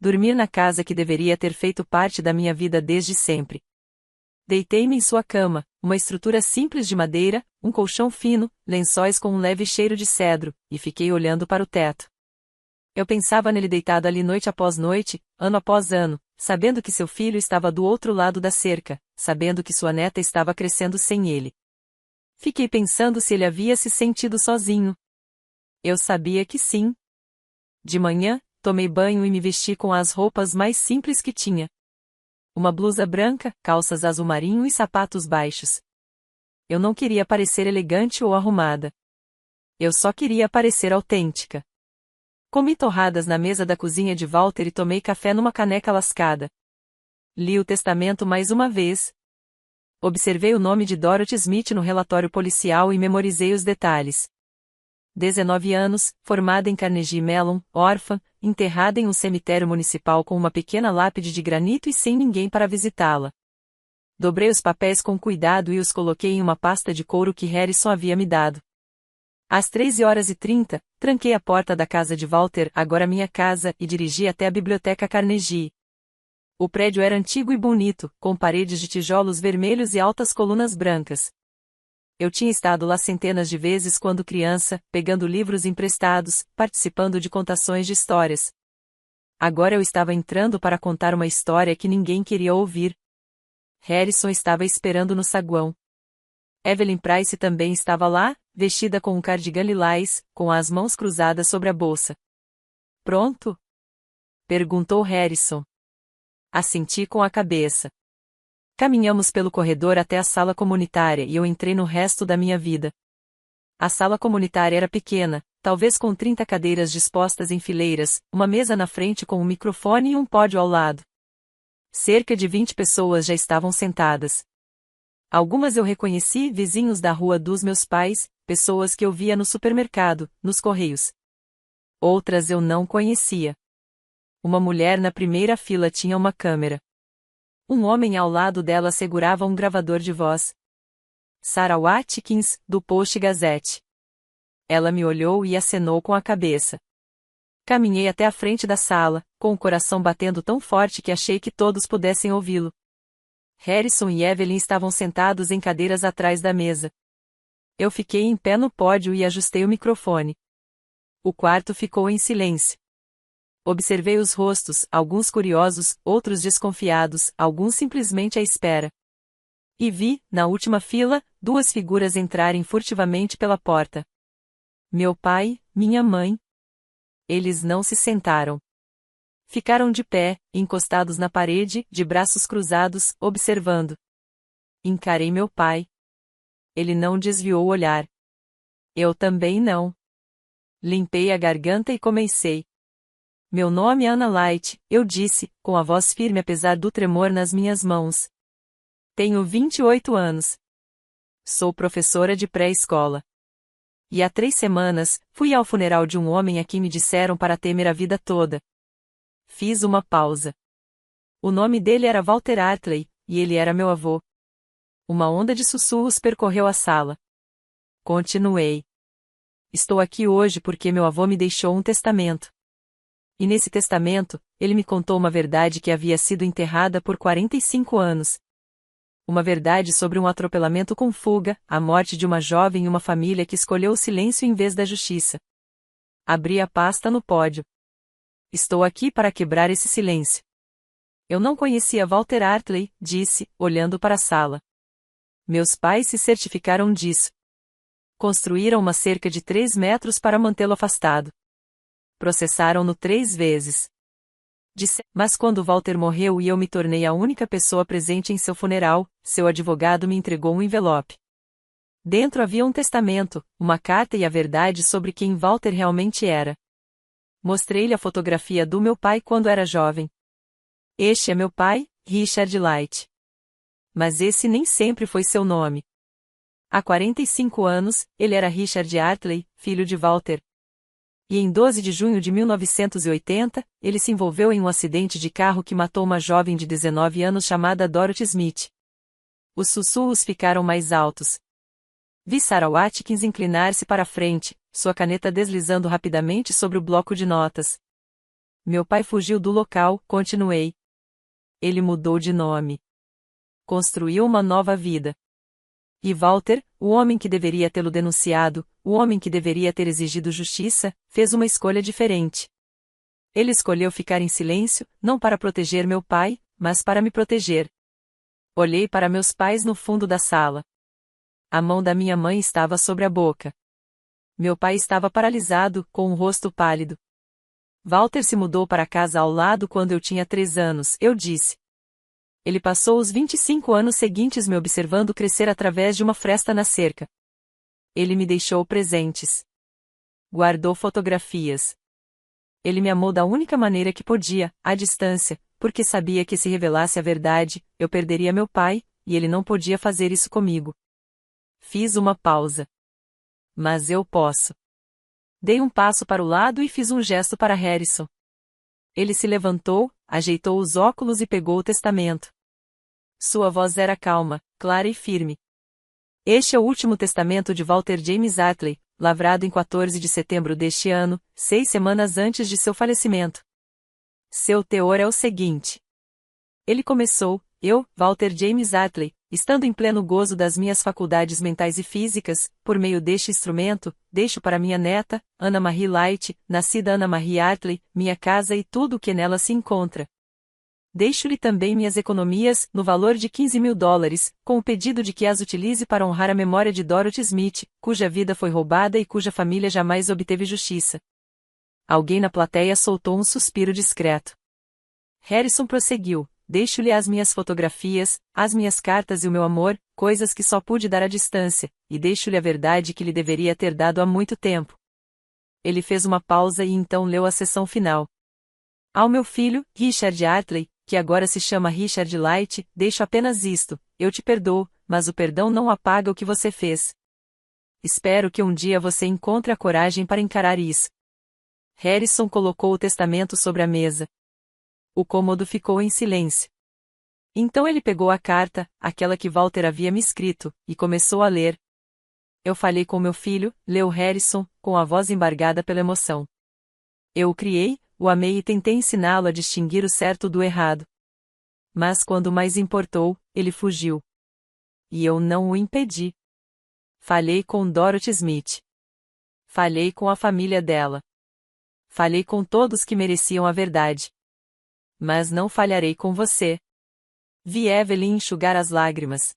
Dormir na casa que deveria ter feito parte da minha vida desde sempre. Deitei-me em sua cama, uma estrutura simples de madeira, um colchão fino, lençóis com um leve cheiro de cedro, e fiquei olhando para o teto. Eu pensava nele deitado ali noite após noite, ano após ano, sabendo que seu filho estava do outro lado da cerca, sabendo que sua neta estava crescendo sem ele. Fiquei pensando se ele havia se sentido sozinho. Eu sabia que sim. De manhã, tomei banho e me vesti com as roupas mais simples que tinha. Uma blusa branca, calças azul marinho e sapatos baixos. Eu não queria parecer elegante ou arrumada. Eu só queria parecer autêntica. Comi torradas na mesa da cozinha de Walter e tomei café numa caneca lascada. Li o testamento mais uma vez. Observei o nome de Dorothy Smith no relatório policial e memorizei os detalhes. 19 anos, formada em Carnegie Mellon, órfã, enterrada em um cemitério municipal com uma pequena lápide de granito e sem ninguém para visitá-la. Dobrei os papéis com cuidado e os coloquei em uma pasta de couro que Harrison havia me dado. Às 13h30, tranquei a porta da casa de Walter, agora minha casa, e dirigi até a biblioteca Carnegie. O prédio era antigo e bonito, com paredes de tijolos vermelhos e altas colunas brancas. Eu tinha estado lá centenas de vezes quando criança, pegando livros emprestados, participando de contações de histórias. Agora eu estava entrando para contar uma história que ninguém queria ouvir. Harrison estava esperando no saguão. Evelyn Price também estava lá, vestida com um cardigan lilás, com as mãos cruzadas sobre a bolsa. Pronto? Perguntou Harrison. Assenti com a cabeça. Caminhamos pelo corredor até a sala comunitária e eu entrei no resto da minha vida. A sala comunitária era pequena, talvez com 30 cadeiras dispostas em fileiras, uma mesa na frente com um microfone e um pódio ao lado. Cerca de 20 pessoas já estavam sentadas. Algumas eu reconheci, vizinhos da rua dos meus pais, pessoas que eu via no supermercado, nos correios. Outras eu não conhecia. Uma mulher na primeira fila tinha uma câmera. Um homem ao lado dela segurava um gravador de voz. Sarah Watkins, do Post Gazette. Ela me olhou e acenou com a cabeça. Caminhei até a frente da sala, com o coração batendo tão forte que achei que todos pudessem ouvi-lo. Harrison e Evelyn estavam sentados em cadeiras atrás da mesa. Eu fiquei em pé no pódio e ajustei o microfone. O quarto ficou em silêncio. Observei os rostos, alguns curiosos, outros desconfiados, alguns simplesmente à espera. E vi, na última fila, duas figuras entrarem furtivamente pela porta. Meu pai, minha mãe. Eles não se sentaram. Ficaram de pé, encostados na parede, de braços cruzados, observando. Encarei meu pai. Ele não desviou o olhar. Eu também não. Limpei a garganta e comecei. Meu nome é Anna Light, eu disse, com a voz firme apesar do tremor nas minhas mãos. Tenho 28 anos. Sou professora de pré-escola. E há 3 semanas, fui ao funeral de um homem a quem me disseram para temer a vida toda. Fiz uma pausa. O nome dele era Walter Hartley, e ele era meu avô. Uma onda de sussurros percorreu a sala. Continuei. Estou aqui hoje porque meu avô me deixou um testamento. E nesse testamento, ele me contou uma verdade que havia sido enterrada por 45 anos. Uma verdade sobre um atropelamento com fuga, a morte de uma jovem e uma família que escolheu o silêncio em vez da justiça. Abri a pasta no pódio. Estou aqui para quebrar esse silêncio. Eu não conhecia Walter Hartley, disse, olhando para a sala. Meus pais se certificaram disso. Construíram uma cerca de 3 metros para mantê-lo afastado. Processaram-no 3 vezes. Mas quando Walter morreu e eu me tornei a única pessoa presente em seu funeral, seu advogado me entregou um envelope. Dentro havia um testamento, uma carta e a verdade sobre quem Walter realmente era. Mostrei-lhe a fotografia do meu pai quando era jovem. Este é meu pai, Richard Light. Mas esse nem sempre foi seu nome. Há 45 anos, ele era Richard Hartley, filho de Walter. E em 12 de junho de 1980, ele se envolveu em um acidente de carro que matou uma jovem de 19 anos chamada Dorothy Smith. Os sussurros ficaram mais altos. Vi Sarah Watkins inclinar-se para a frente, sua caneta deslizando rapidamente sobre o bloco de notas. Meu pai fugiu do local, continuei. Ele mudou de nome. Construiu uma nova vida. E Walter, o homem que deveria tê-lo denunciado, o homem que deveria ter exigido justiça, fez uma escolha diferente. Ele escolheu ficar em silêncio, não para proteger meu pai, mas para me proteger. Olhei para meus pais no fundo da sala. A mão da minha mãe estava sobre a boca. Meu pai estava paralisado, com o rosto pálido. Walter se mudou para a casa ao lado quando eu tinha 3 anos, eu disse. Ele passou os 25 anos seguintes me observando crescer através de uma fresta na cerca. Ele me deixou presentes. Guardou fotografias. Ele me amou da única maneira que podia, à distância, porque sabia que se revelasse a verdade, eu perderia meu pai, e ele não podia fazer isso comigo. Fiz uma pausa. Mas eu posso. Dei um passo para o lado e fiz um gesto para Harrison. Ele se levantou, ajeitou os óculos e pegou o testamento. Sua voz era calma, clara e firme. Este é o último testamento de Walter James Hartley, lavrado em 14 de setembro deste ano, 6 semanas antes de seu falecimento. Seu teor é o seguinte. Ele começou, eu, Walter James Hartley, estando em pleno gozo das minhas faculdades mentais e físicas, por meio deste instrumento, deixo para minha neta, Anna Marie Light, nascida Anna Marie Hartley, minha casa e tudo o que nela se encontra. Deixo-lhe também minhas economias, no valor de $15.000, com o pedido de que as utilize para honrar a memória de Dorothy Smith, cuja vida foi roubada e cuja família jamais obteve justiça. Alguém na plateia soltou um suspiro discreto. Harrison prosseguiu: deixo-lhe as minhas fotografias, as minhas cartas e o meu amor, coisas que só pude dar à distância, e deixo-lhe a verdade que lhe deveria ter dado há muito tempo. Ele fez uma pausa e então leu a seção final. Ao meu filho, Richard Artley, que agora se chama Richard Light, deixo apenas isto: eu te perdoo, mas o perdão não apaga o que você fez. Espero que um dia você encontre a coragem para encarar isso. Harrison colocou o testamento sobre a mesa. O cômodo ficou em silêncio. Então ele pegou a carta, aquela que Walter havia me escrito, e começou a ler. Eu falei com meu filho, leu Harrison, com a voz embargada pela emoção. Eu o criei, o amei e tentei ensiná-lo a distinguir o certo do errado. Mas quando mais importou, ele fugiu. E eu não o impedi. Falei com Dorothy Smith. Falei com a família dela. Falei com todos que mereciam a verdade. Mas não falharei com você. Vi Evelyn enxugar as lágrimas.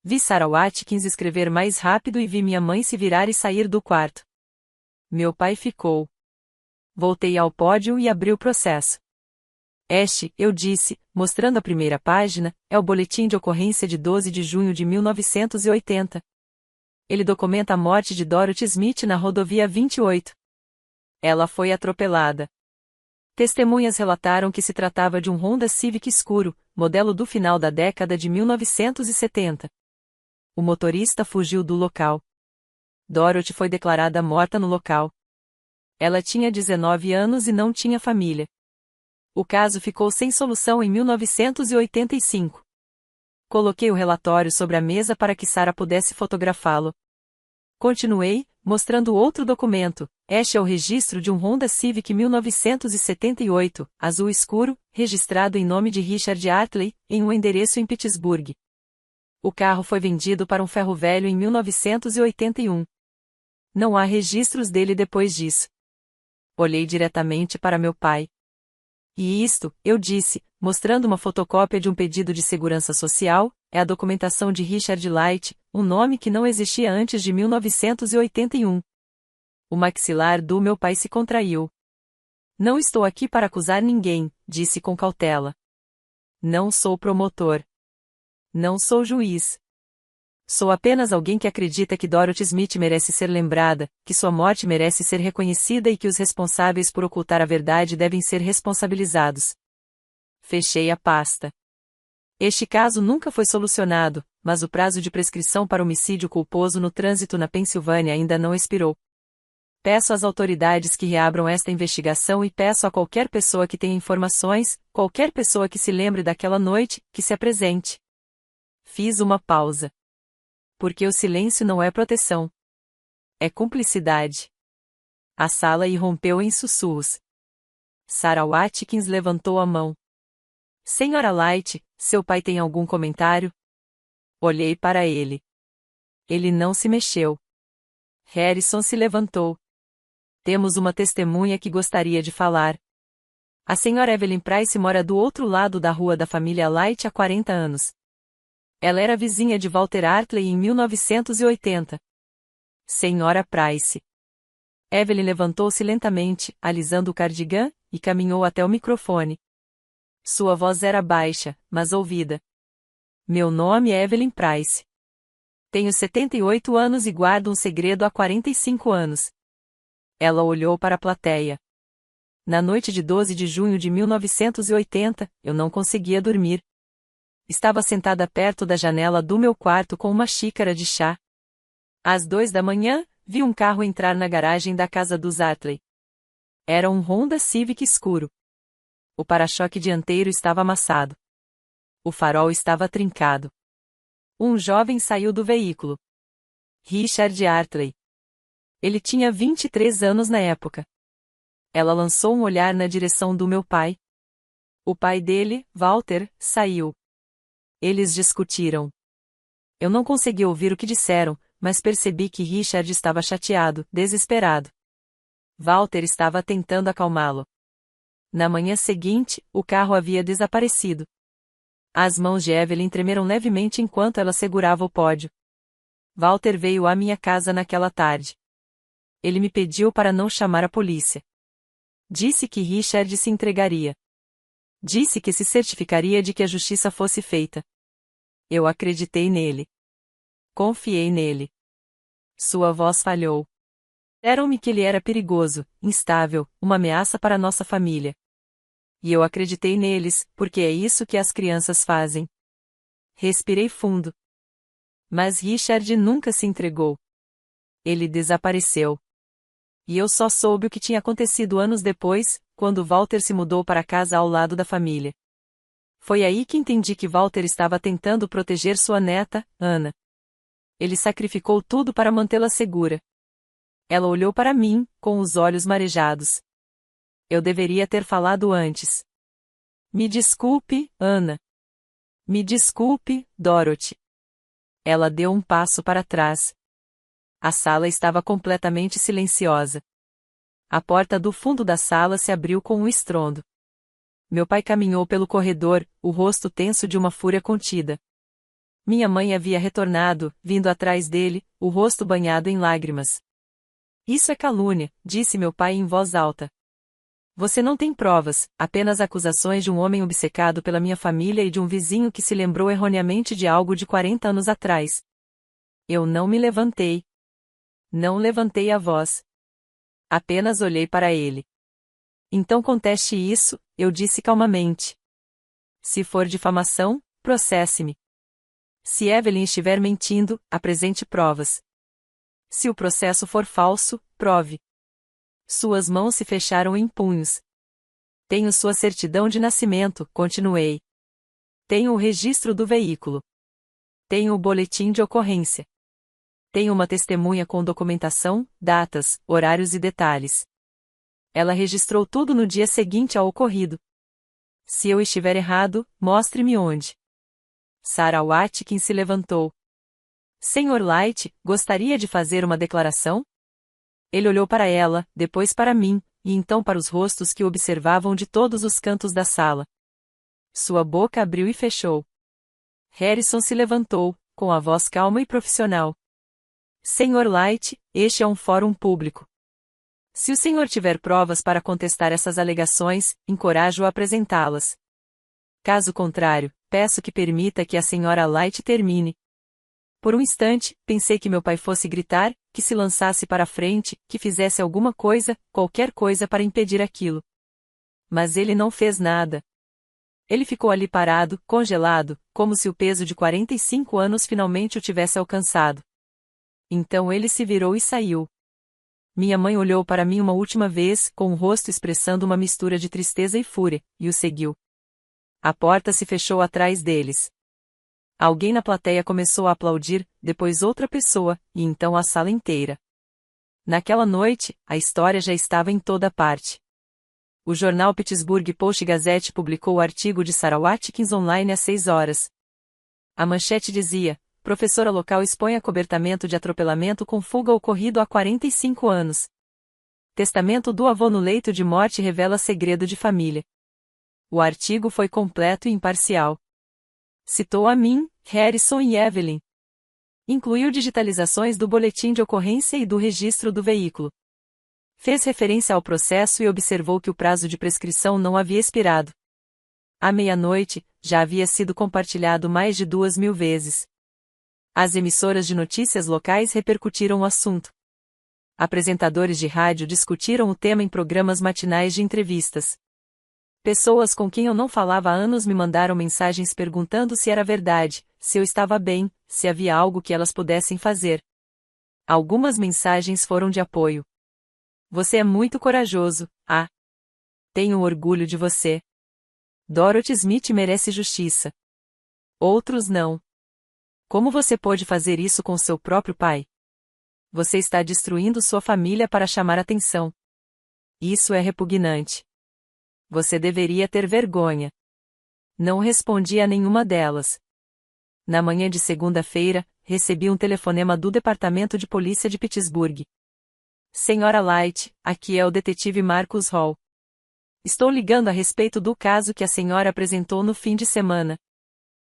Vi Sarah Watkins escrever mais rápido e vi minha mãe se virar e sair do quarto. Meu pai ficou. Voltei ao pódio e abri o processo. Este, eu disse, mostrando a primeira página, é o boletim de ocorrência de 12 de junho de 1980. Ele documenta a morte de Dorothy Smith na rodovia 28. Ela foi atropelada. Testemunhas relataram que se tratava de um Honda Civic escuro, modelo do final da década de 1970. O motorista fugiu do local. Dorothy foi declarada morta no local. Ela tinha 19 anos e não tinha família. O caso ficou sem solução em 1985. Coloquei o relatório sobre a mesa para que Sarah pudesse fotografá-lo. Continuei, mostrando outro documento. Este é o registro de um Honda Civic 1978, azul escuro, registrado em nome de Richard Artley, em um endereço em Pittsburgh. O carro foi vendido para um ferro velho em 1981. Não há registros dele depois disso. Olhei diretamente para meu pai. E isto, eu disse, mostrando uma fotocópia de um pedido de segurança social, é a documentação de Richard Light, um nome que não existia antes de 1981. O maxilar do meu pai se contraiu. Não estou aqui para acusar ninguém, disse com cautela. Não sou promotor. Não sou juiz. Sou apenas alguém que acredita que Dorothy Smith merece ser lembrada, que sua morte merece ser reconhecida e que os responsáveis por ocultar a verdade devem ser responsabilizados. Fechei a pasta. Este caso nunca foi solucionado, mas o prazo de prescrição para homicídio culposo no trânsito na Pensilvânia ainda não expirou. Peço às autoridades que reabram esta investigação e peço a qualquer pessoa que tenha informações, qualquer pessoa que se lembre daquela noite, que se apresente. Fiz uma pausa. Porque o silêncio não é proteção. É cumplicidade. A sala irrompeu em sussurros. Sarah Watkins levantou a mão. Senhora Light, seu pai tem algum comentário? Olhei para ele. Ele não se mexeu. Harrison se levantou. Temos uma testemunha que gostaria de falar. A senhora Evelyn Price mora do outro lado da rua da família Light há 40 anos. Ela era vizinha de Walter Artley em 1980. Senhora Price. Evelyn levantou-se lentamente, alisando o cardigã, e caminhou até o microfone. Sua voz era baixa, mas ouvida. Meu nome é Evelyn Price. Tenho 78 anos e guardo um segredo há 45 anos. Ela olhou para a plateia. Na noite de 12 de junho de 1980, eu não conseguia dormir. Estava sentada perto da janela do meu quarto com uma xícara de chá. Às 2 da manhã, vi um carro entrar na garagem da casa dos Artley. Era um Honda Civic escuro. O para-choque dianteiro estava amassado. O farol estava trincado. Um jovem saiu do veículo. Richard Artley. Ele tinha 23 anos na época. Ela lançou um olhar na direção do meu pai. O pai dele, Walter, saiu. Eles discutiram. Eu não consegui ouvir o que disseram, mas percebi que Richard estava chateado, desesperado. Walter estava tentando acalmá-lo. Na manhã seguinte, o carro havia desaparecido. As mãos de Evelyn tremeram levemente enquanto ela segurava o pódio. Walter veio à minha casa naquela tarde. Ele me pediu para não chamar a polícia. Disse que Richard se entregaria. Disse que se certificaria de que a justiça fosse feita. Eu acreditei nele. Confiei nele. Sua voz falhou. Disseram-me que ele era perigoso, instável, uma ameaça para nossa família. E eu acreditei neles, porque é isso que as crianças fazem. Respirei fundo. Mas Richard nunca se entregou. Ele desapareceu. E eu só soube o que tinha acontecido anos depois, quando Walter se mudou para casa ao lado da família. Foi aí que entendi que Walter estava tentando proteger sua neta, Ana. Ele sacrificou tudo para mantê-la segura. Ela olhou para mim, com os olhos marejados. Eu deveria ter falado antes. Me desculpe, Ana. Me desculpe, Dorothy. Ela deu um passo para trás. A sala estava completamente silenciosa. A porta do fundo da sala se abriu com um estrondo. Meu pai caminhou pelo corredor, o rosto tenso de uma fúria contida. Minha mãe havia retornado, vindo atrás dele, o rosto banhado em lágrimas. Isso é calúnia, disse meu pai em voz alta. Você não tem provas, apenas acusações de um homem obcecado pela minha família e de um vizinho que se lembrou erroneamente de algo de 40 anos atrás. Eu não me levantei. Não levantei a voz. Apenas olhei para ele. Então conteste isso, eu disse calmamente. Se for difamação, processe-me. Se Evelyn estiver mentindo, apresente provas. Se o processo for falso, prove. Suas mãos se fecharam em punhos. Tenho sua certidão de nascimento, continuei. Tenho o registro do veículo. Tenho o boletim de ocorrência. Tenho uma testemunha com documentação, datas, horários e detalhes. Ela registrou tudo no dia seguinte ao ocorrido. Se eu estiver errado, mostre-me onde. Sarah Watkins se levantou. Sr. Light, gostaria de fazer uma declaração? Ele olhou para ela, depois para mim, e então para os rostos que observavam de todos os cantos da sala. Sua boca abriu e fechou. Harrison se levantou, com a voz calma e profissional. Sr. Light, este é um fórum público. Se o senhor tiver provas para contestar essas alegações, encorajo-o a apresentá-las. Caso contrário, peço que permita que a Sra. Light termine. Por um instante, pensei que meu pai fosse gritar, que se lançasse para a frente, que fizesse alguma coisa, qualquer coisa para impedir aquilo. Mas ele não fez nada. Ele ficou ali parado, congelado, como se o peso de 45 anos finalmente o tivesse alcançado. Então ele se virou e saiu. Minha mãe olhou para mim uma última vez, com o rosto expressando uma mistura de tristeza e fúria, e o seguiu. A porta se fechou atrás deles. Alguém na plateia começou a aplaudir, depois outra pessoa, e então a sala inteira. Naquela noite, a história já estava em toda parte. O jornal Pittsburgh Post-Gazette publicou o artigo de Sarah Watkins online às 6 horas. A manchete dizia: professora local expõe acobertamento de atropelamento com fuga ocorrido há 45 anos. Testamento do avô no leito de morte revela segredo de família. O artigo foi completo e imparcial. Citou a mim, Harrison e Evelyn. Incluiu digitalizações do boletim de ocorrência e do registro do veículo. Fez referência ao processo e observou que o prazo de prescrição não havia expirado. À meia-noite, já havia sido compartilhado mais de 2.000 vezes. As emissoras de notícias locais repercutiram o assunto. Apresentadores de rádio discutiram o tema em programas matinais de entrevistas. Pessoas com quem eu não falava há anos me mandaram mensagens perguntando se era verdade, se eu estava bem, se havia algo que elas pudessem fazer. Algumas mensagens foram de apoio. Você é muito corajoso, ah! Tenho orgulho de você. Dorothy Smith merece justiça. Outros não. Como você pôde fazer isso com seu próprio pai? Você está destruindo sua família para chamar atenção. Isso é repugnante. Você deveria ter vergonha. Não respondi a nenhuma delas. Na manhã de segunda-feira, recebi um telefonema do Departamento de Polícia de Pittsburgh. Sra. Light, aqui é o detetive Marcus Hall. Estou ligando a respeito do caso que a senhora apresentou no fim de semana.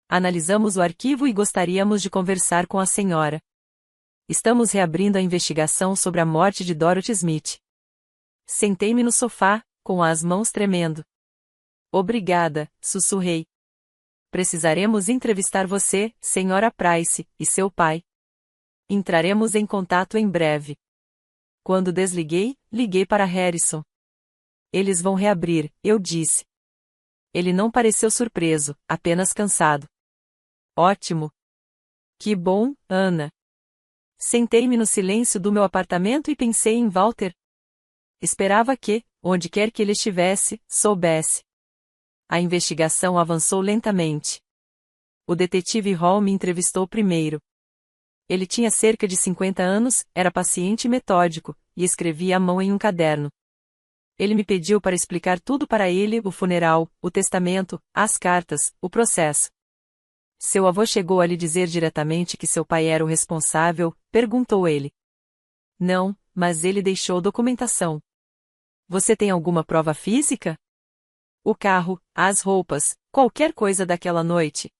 Analisamos o arquivo e gostaríamos de conversar com a senhora. Estamos reabrindo a investigação sobre a morte de Dorothy Smith. Sentei-me no sofá, com as mãos tremendo. Obrigada, sussurrei. Precisaremos entrevistar você, Sra. Price, e seu pai. Entraremos em contato em breve. Quando desliguei, liguei para Harrison. Eles vão reabrir, eu disse. Ele não pareceu surpreso, apenas cansado. Ótimo. Que bom, Ana. Sentei-me no silêncio do meu apartamento e pensei em Walter. Esperava que, onde quer que ele estivesse, soubesse. A investigação avançou lentamente. O detetive Hall me entrevistou primeiro. Ele tinha cerca de 50 anos, era paciente e metódico, e escrevia à mão em um caderno. Ele me pediu para explicar tudo para ele: o funeral, o testamento, as cartas, o processo. Seu avô chegou a lhe dizer diretamente que seu pai era o responsável? Perguntou ele. Não, mas ele deixou documentação. Você tem alguma prova física? O carro, as roupas, qualquer coisa daquela noite?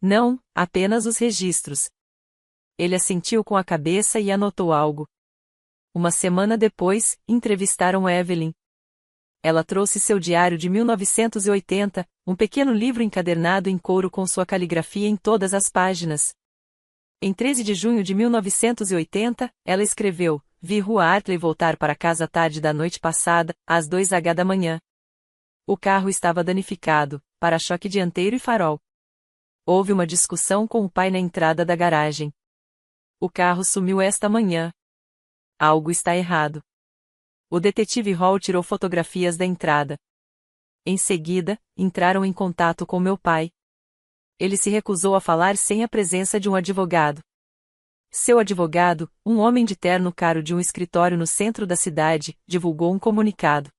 Não, apenas os registros. Ele assentiu com a cabeça e anotou algo. Uma semana depois, entrevistaram Evelyn. Ela trouxe seu diário de 1980, um pequeno livro encadernado em couro com sua caligrafia em todas as páginas. Em 13 de junho de 1980, ela escreveu: Vi Rua Hartley voltar para casa tarde da noite passada, às 2h da manhã. O carro estava danificado, para-choque dianteiro e farol. Houve uma discussão com o pai na entrada da garagem. O carro sumiu esta manhã. Algo está errado. O detetive Hall tirou fotografias da entrada. Em seguida, entraram em contato com meu pai. Ele se recusou a falar sem a presença de um advogado. Seu advogado, um homem de terno caro de um escritório no centro da cidade, divulgou um comunicado.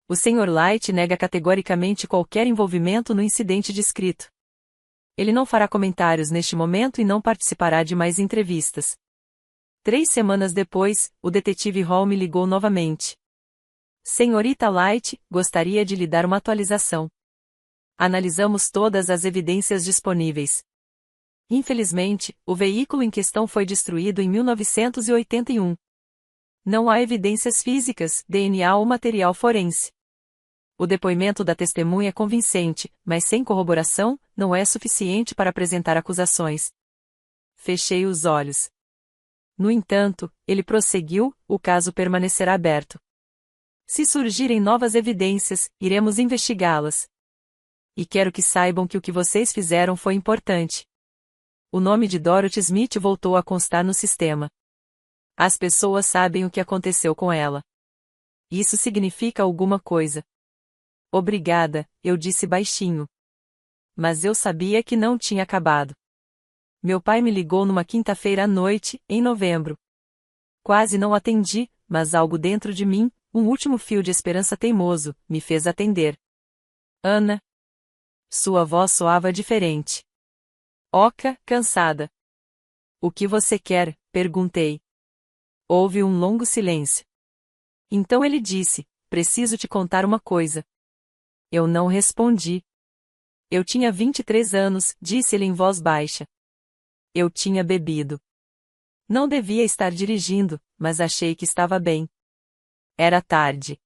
O Sr. Light nega categoricamente qualquer envolvimento no incidente descrito. Ele não fará comentários neste momento e não participará de mais entrevistas. 3 semanas depois, o detetive Hall me ligou novamente. Senhorita Light, gostaria de lhe dar uma atualização. Analisamos todas as evidências disponíveis. Infelizmente, o veículo em questão foi destruído em 1981. Não há evidências físicas, DNA ou material forense. O depoimento da testemunha é convincente, mas sem corroboração, não é suficiente para apresentar acusações. Fechei os olhos. No entanto, ele prosseguiu: o caso permanecerá aberto. Se surgirem novas evidências, iremos investigá-las. E quero que saibam que o que vocês fizeram foi importante. O nome de Dorothy Smith voltou a constar no sistema. As pessoas sabem o que aconteceu com ela. Isso significa alguma coisa. Obrigada, eu disse baixinho. Mas eu sabia que não tinha acabado. Meu pai me ligou numa quinta-feira à noite, em novembro. Quase não atendi, mas algo dentro de mim, um último fio de esperança teimoso, me fez atender. Ana. Sua voz soava diferente. Oca, cansada. O que você quer? Perguntei. Houve um longo silêncio. Então ele disse: preciso te contar uma coisa. Eu não respondi. Eu tinha 23 anos, disse ele em voz baixa. Eu tinha bebido. Não devia estar dirigindo, mas achei que estava bem. Era tarde.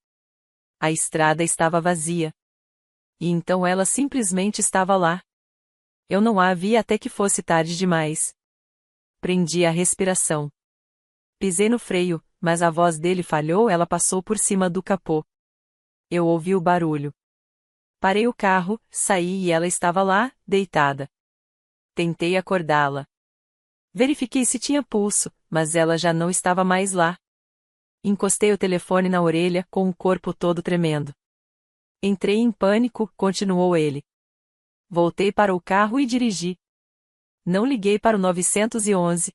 A estrada estava vazia. E então ela simplesmente estava lá. Eu não a vi até que fosse tarde demais. Prendi a respiração. Pisei no freio, mas a voz dele falhou. Ela passou por cima do capô. Eu ouvi o barulho. Parei o carro, saí e ela estava lá, deitada. Tentei acordá-la. Verifiquei se tinha pulso, mas ela já não estava mais lá. Encostei o telefone na orelha, com o corpo todo tremendo. Entrei em pânico, continuou ele. Voltei para o carro e dirigi. Não liguei para o 911.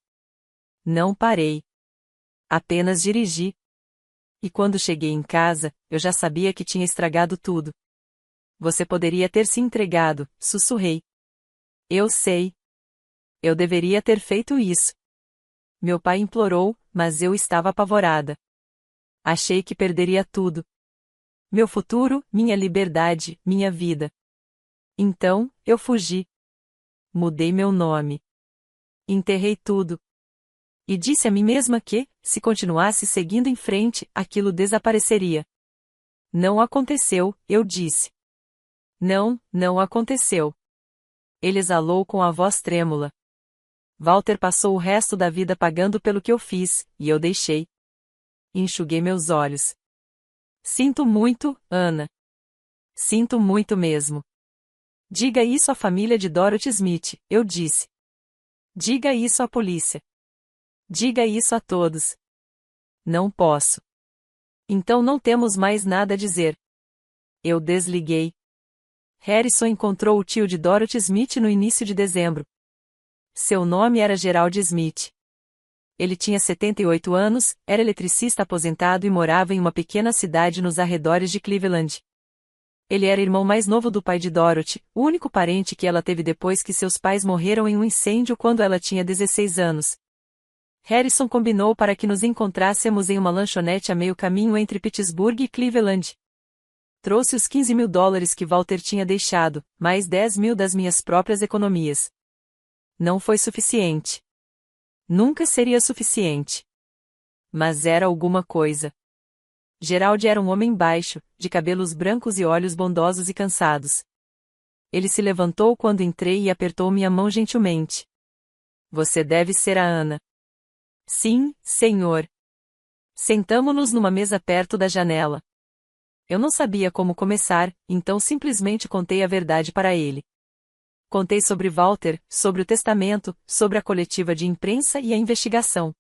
Não parei. Apenas dirigi. E quando cheguei em casa, eu já sabia que tinha estragado tudo. Você poderia ter se entregado, sussurrei. Eu sei. Eu deveria ter feito isso. Meu pai implorou, mas eu estava apavorada. Achei que perderia tudo. Meu futuro, minha liberdade, minha vida. Então, eu fugi. Mudei meu nome. Enterrei tudo. E disse a mim mesma que, se continuasse seguindo em frente, aquilo desapareceria. Não aconteceu, eu disse. Não, não aconteceu. Ele exalou com a voz trêmula. Walter passou o resto da vida pagando pelo que eu fiz, e eu deixei. Enxuguei meus olhos. Sinto muito, Ana. Sinto muito mesmo. Diga isso à família de Dorothy Smith, eu disse. Diga isso à polícia. Diga isso a todos. Não posso. Então não temos mais nada a dizer. Eu desliguei. Harrison encontrou o tio de Dorothy Smith no início de dezembro. Seu nome era Gerald Smith. Ele tinha 78 anos, era eletricista aposentado e morava em uma pequena cidade nos arredores de Cleveland. Ele era irmão mais novo do pai de Dorothy, o único parente que ela teve depois que seus pais morreram em um incêndio quando ela tinha 16 anos. Harrison combinou para que nos encontrássemos em uma lanchonete a meio caminho entre Pittsburgh e Cleveland. Trouxe os $15.000 que Walter tinha deixado, mais 10.000 das minhas próprias economias. Não foi suficiente. Nunca seria suficiente. Mas era alguma coisa. Gerald era um homem baixo, de cabelos brancos e olhos bondosos e cansados. Ele se levantou quando entrei e apertou minha mão gentilmente. Você deve ser a Ana. Sim, senhor. Sentamo-nos numa mesa perto da janela. Eu não sabia como começar, então simplesmente contei a verdade para ele. Contei sobre Walter, sobre o testamento, sobre a coletiva de imprensa e a investigação.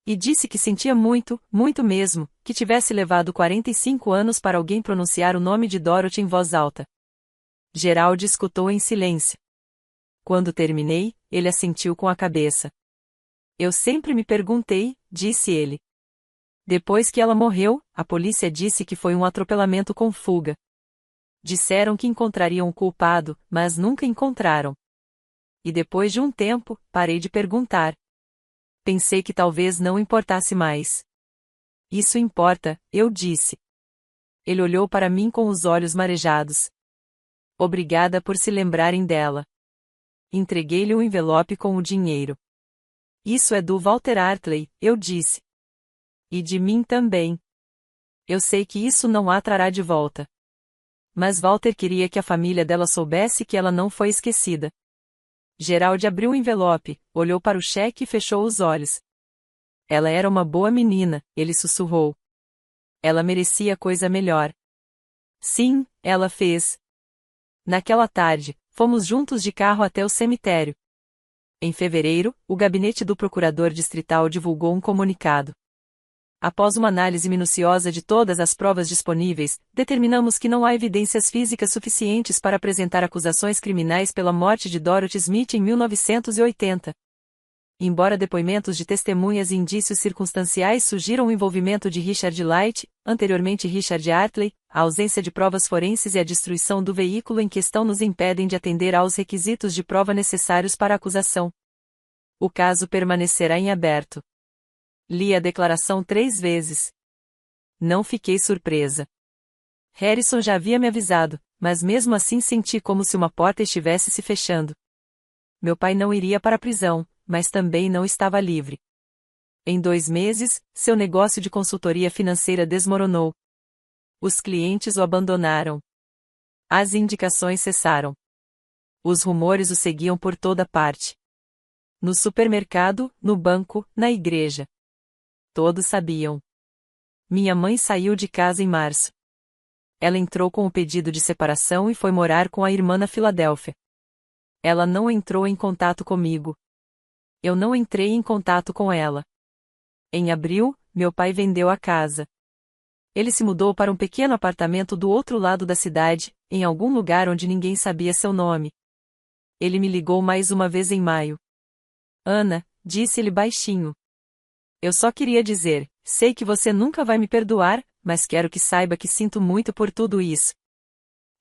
E disse que sentia muito, muito mesmo, que tivesse levado 45 anos para alguém pronunciar o nome de Dorothy em voz alta. Gerald escutou em silêncio. Quando terminei, ele assentiu com a cabeça. Eu sempre me perguntei, disse ele. Depois que ela morreu, a polícia disse que foi um atropelamento com fuga. Disseram que encontrariam o culpado, mas nunca encontraram. E depois de um tempo, parei de perguntar. Pensei que talvez não importasse mais. Isso importa, eu disse. Ele olhou para mim com os olhos marejados. Obrigada por se lembrarem dela. Entreguei-lhe o envelope com o dinheiro. Isso é do Walter Hartley, eu disse. E de mim também. Eu sei que isso não a trará de volta. Mas Walter queria que a família dela soubesse que ela não foi esquecida. Gerald abriu o envelope, olhou para o cheque e fechou os olhos. Ela era uma boa menina, ele sussurrou. Ela merecia coisa melhor. Sim, ela fez. Naquela tarde, fomos juntos de carro até o cemitério. Em fevereiro, o gabinete do procurador distrital divulgou um comunicado. Após uma análise minuciosa de todas as provas disponíveis, determinamos que não há evidências físicas suficientes para apresentar acusações criminais pela morte de Dorothy Smith em 1980. Embora depoimentos de testemunhas e indícios circunstanciais sugiram o envolvimento de Richard Light, anteriormente Richard Hartley, a ausência de provas forenses e a destruição do veículo em questão nos impedem de atender aos requisitos de prova necessários para a acusação. O caso permanecerá em aberto. Li a declaração 3 vezes. Não fiquei surpresa. Harrison já havia me avisado, mas mesmo assim senti como se uma porta estivesse se fechando. Meu pai não iria para a prisão, mas também não estava livre. Em 2 meses, seu negócio de consultoria financeira desmoronou. Os clientes o abandonaram. As indicações cessaram. Os rumores o seguiam por toda parte. No supermercado, no banco, na igreja. Todos sabiam. Minha mãe saiu de casa em março. Ela entrou com o pedido de separação e foi morar com a irmã na Filadélfia. Ela não entrou em contato comigo. Eu não entrei em contato com ela. Em abril, meu pai vendeu a casa. Ele se mudou para um pequeno apartamento do outro lado da cidade, em algum lugar onde ninguém sabia seu nome. Ele me ligou mais uma vez em maio. Ana, disse ele baixinho. Eu só queria dizer, sei que você nunca vai me perdoar, mas quero que saiba que sinto muito por tudo isso.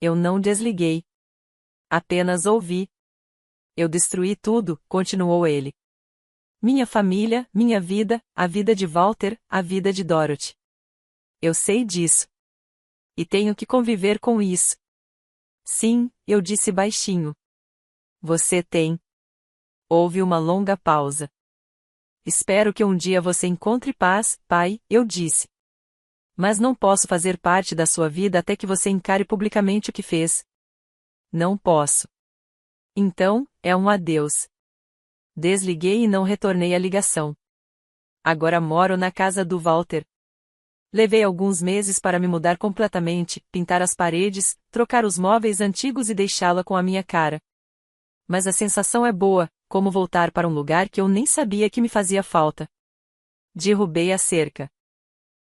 Eu não desliguei. Apenas ouvi. Eu destruí tudo, continuou ele. Minha família, minha vida, a vida de Walter, a vida de Dorothy. Eu sei disso. E tenho que conviver com isso. Sim, eu disse baixinho. Você tem. Houve uma longa pausa. Espero que um dia você encontre paz, pai, eu disse. Mas não posso fazer parte da sua vida até que você encare publicamente o que fez. Não posso. Então, é um adeus. Desliguei e não retornei a ligação. Agora moro na casa do Walter. Levei alguns meses para me mudar completamente, pintar as paredes, trocar os móveis antigos e deixá-la com a minha cara. Mas a sensação é boa, como voltar para um lugar que eu nem sabia que me fazia falta. Derrubei a cerca.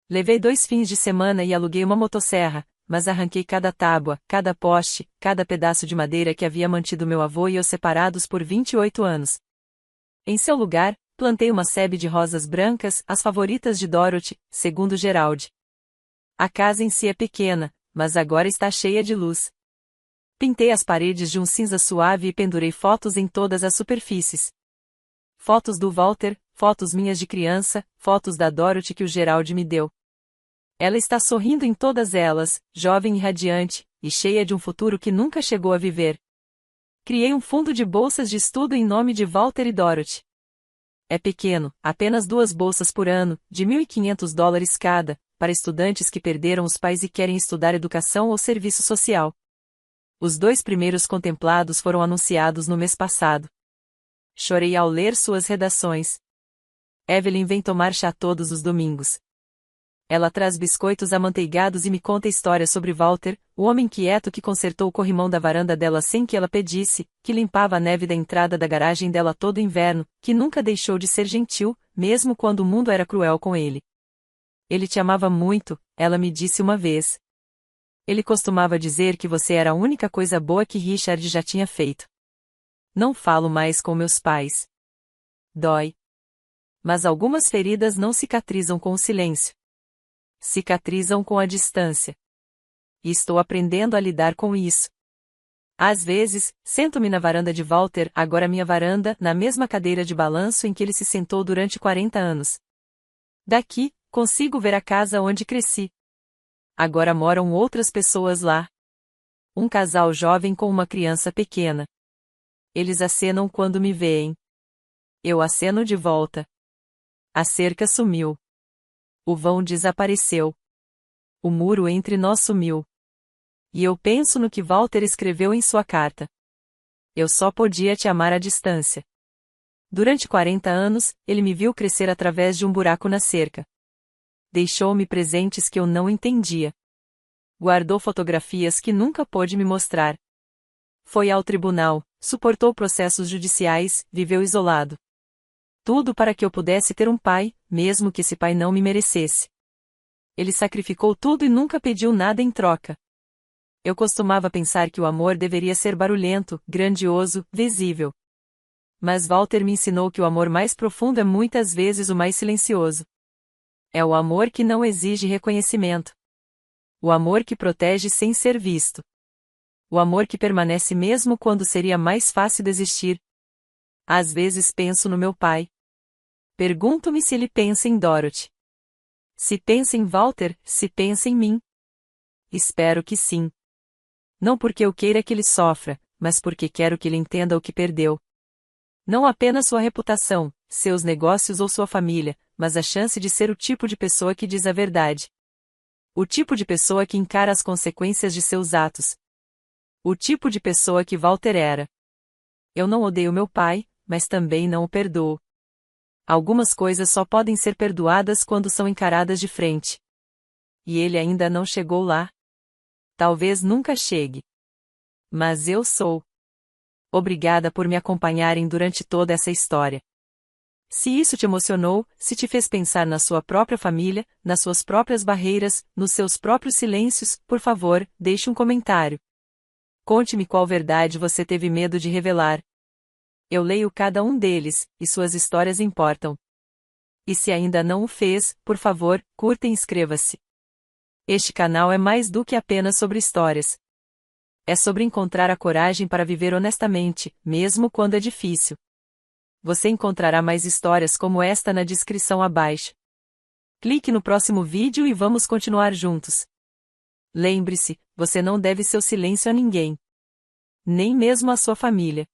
Levei 2 fins de semana e aluguei uma motosserra, mas arranquei cada tábua, cada poste, cada pedaço de madeira que havia mantido meu avô e eu separados por 28 anos. Em seu lugar, plantei uma sebe de rosas brancas, as favoritas de Dorothy, segundo Gerald. A casa em si é pequena, mas agora está cheia de luz. Pintei as paredes de um cinza suave e pendurei fotos em todas as superfícies. Fotos do Walter, fotos minhas de criança, fotos da Dorothy que o Gerald me deu. Ela está sorrindo em todas elas, jovem e radiante, e cheia de um futuro que nunca chegou a viver. Criei um fundo de bolsas de estudo em nome de Walter e Dorothy. É pequeno, apenas 2 bolsas por ano, de $1.500 cada, para estudantes que perderam os pais e querem estudar educação ou serviço social. Os 2 primeiros contemplados foram anunciados no mês passado. Chorei ao ler suas redações. Evelyn vem tomar chá todos os domingos. Ela traz biscoitos amanteigados e me conta histórias sobre Walter, o homem quieto que consertou o corrimão da varanda dela sem que ela pedisse, que limpava a neve da entrada da garagem dela todo inverno, que nunca deixou de ser gentil, mesmo quando o mundo era cruel com ele. Ele te amava muito, ela me disse uma vez. Ele costumava dizer que você era a única coisa boa que Richard já tinha feito. Não falo mais com meus pais. Dói. Mas algumas feridas não cicatrizam com o silêncio. Cicatrizam com a distância. E estou aprendendo a lidar com isso. Às vezes, sento-me na varanda de Walter, agora minha varanda, na mesma cadeira de balanço em que ele se sentou durante 40 anos. Daqui, consigo ver a casa onde cresci. Agora moram outras pessoas lá. Um casal jovem com uma criança pequena. Eles acenam quando me veem. Eu aceno de volta. A cerca sumiu. O vão desapareceu. O muro entre nós sumiu. E eu penso no que Walter escreveu em sua carta. Eu só podia te amar à distância. Durante 40 anos, ele me viu crescer através de um buraco na cerca. Deixou-me presentes que eu não entendia. Guardou fotografias que nunca pôde me mostrar. Foi ao tribunal, suportou processos judiciais, viveu isolado. Tudo para que eu pudesse ter um pai, mesmo que esse pai não me merecesse. Ele sacrificou tudo e nunca pediu nada em troca. Eu costumava pensar que o amor deveria ser barulhento, grandioso, visível. Mas Walter me ensinou que o amor mais profundo é muitas vezes o mais silencioso. É o amor que não exige reconhecimento. O amor que protege sem ser visto. O amor que permanece mesmo quando seria mais fácil desistir. Às vezes penso no meu pai. Pergunto-me se ele pensa em Dorothy. Se pensa em Walter, se pensa em mim. Espero que sim. Não porque eu queira que ele sofra, mas porque quero que ele entenda o que perdeu. Não apenas sua reputação, seus negócios ou sua família, mas a chance de ser o tipo de pessoa que diz a verdade. O tipo de pessoa que encara as consequências de seus atos. O tipo de pessoa que Walter era. Eu não odeio meu pai, mas também não o perdoo. Algumas coisas só podem ser perdoadas quando são encaradas de frente. E ele ainda não chegou lá. Talvez nunca chegue. Mas eu sou. Obrigada por me acompanharem durante toda essa história. Se isso te emocionou, se te fez pensar na sua própria família, nas suas próprias barreiras, nos seus próprios silêncios, por favor, deixe um comentário. Conte-me qual verdade você teve medo de revelar. Eu leio cada um deles, e suas histórias importam. E se ainda não o fez, por favor, curta e inscreva-se. Este canal é mais do que apenas sobre histórias. É sobre encontrar a coragem para viver honestamente, mesmo quando é difícil. Você encontrará mais histórias como esta na descrição abaixo. Clique no próximo vídeo e vamos continuar juntos. Lembre-se, você não deve seu silêncio a ninguém. Nem mesmo à sua família.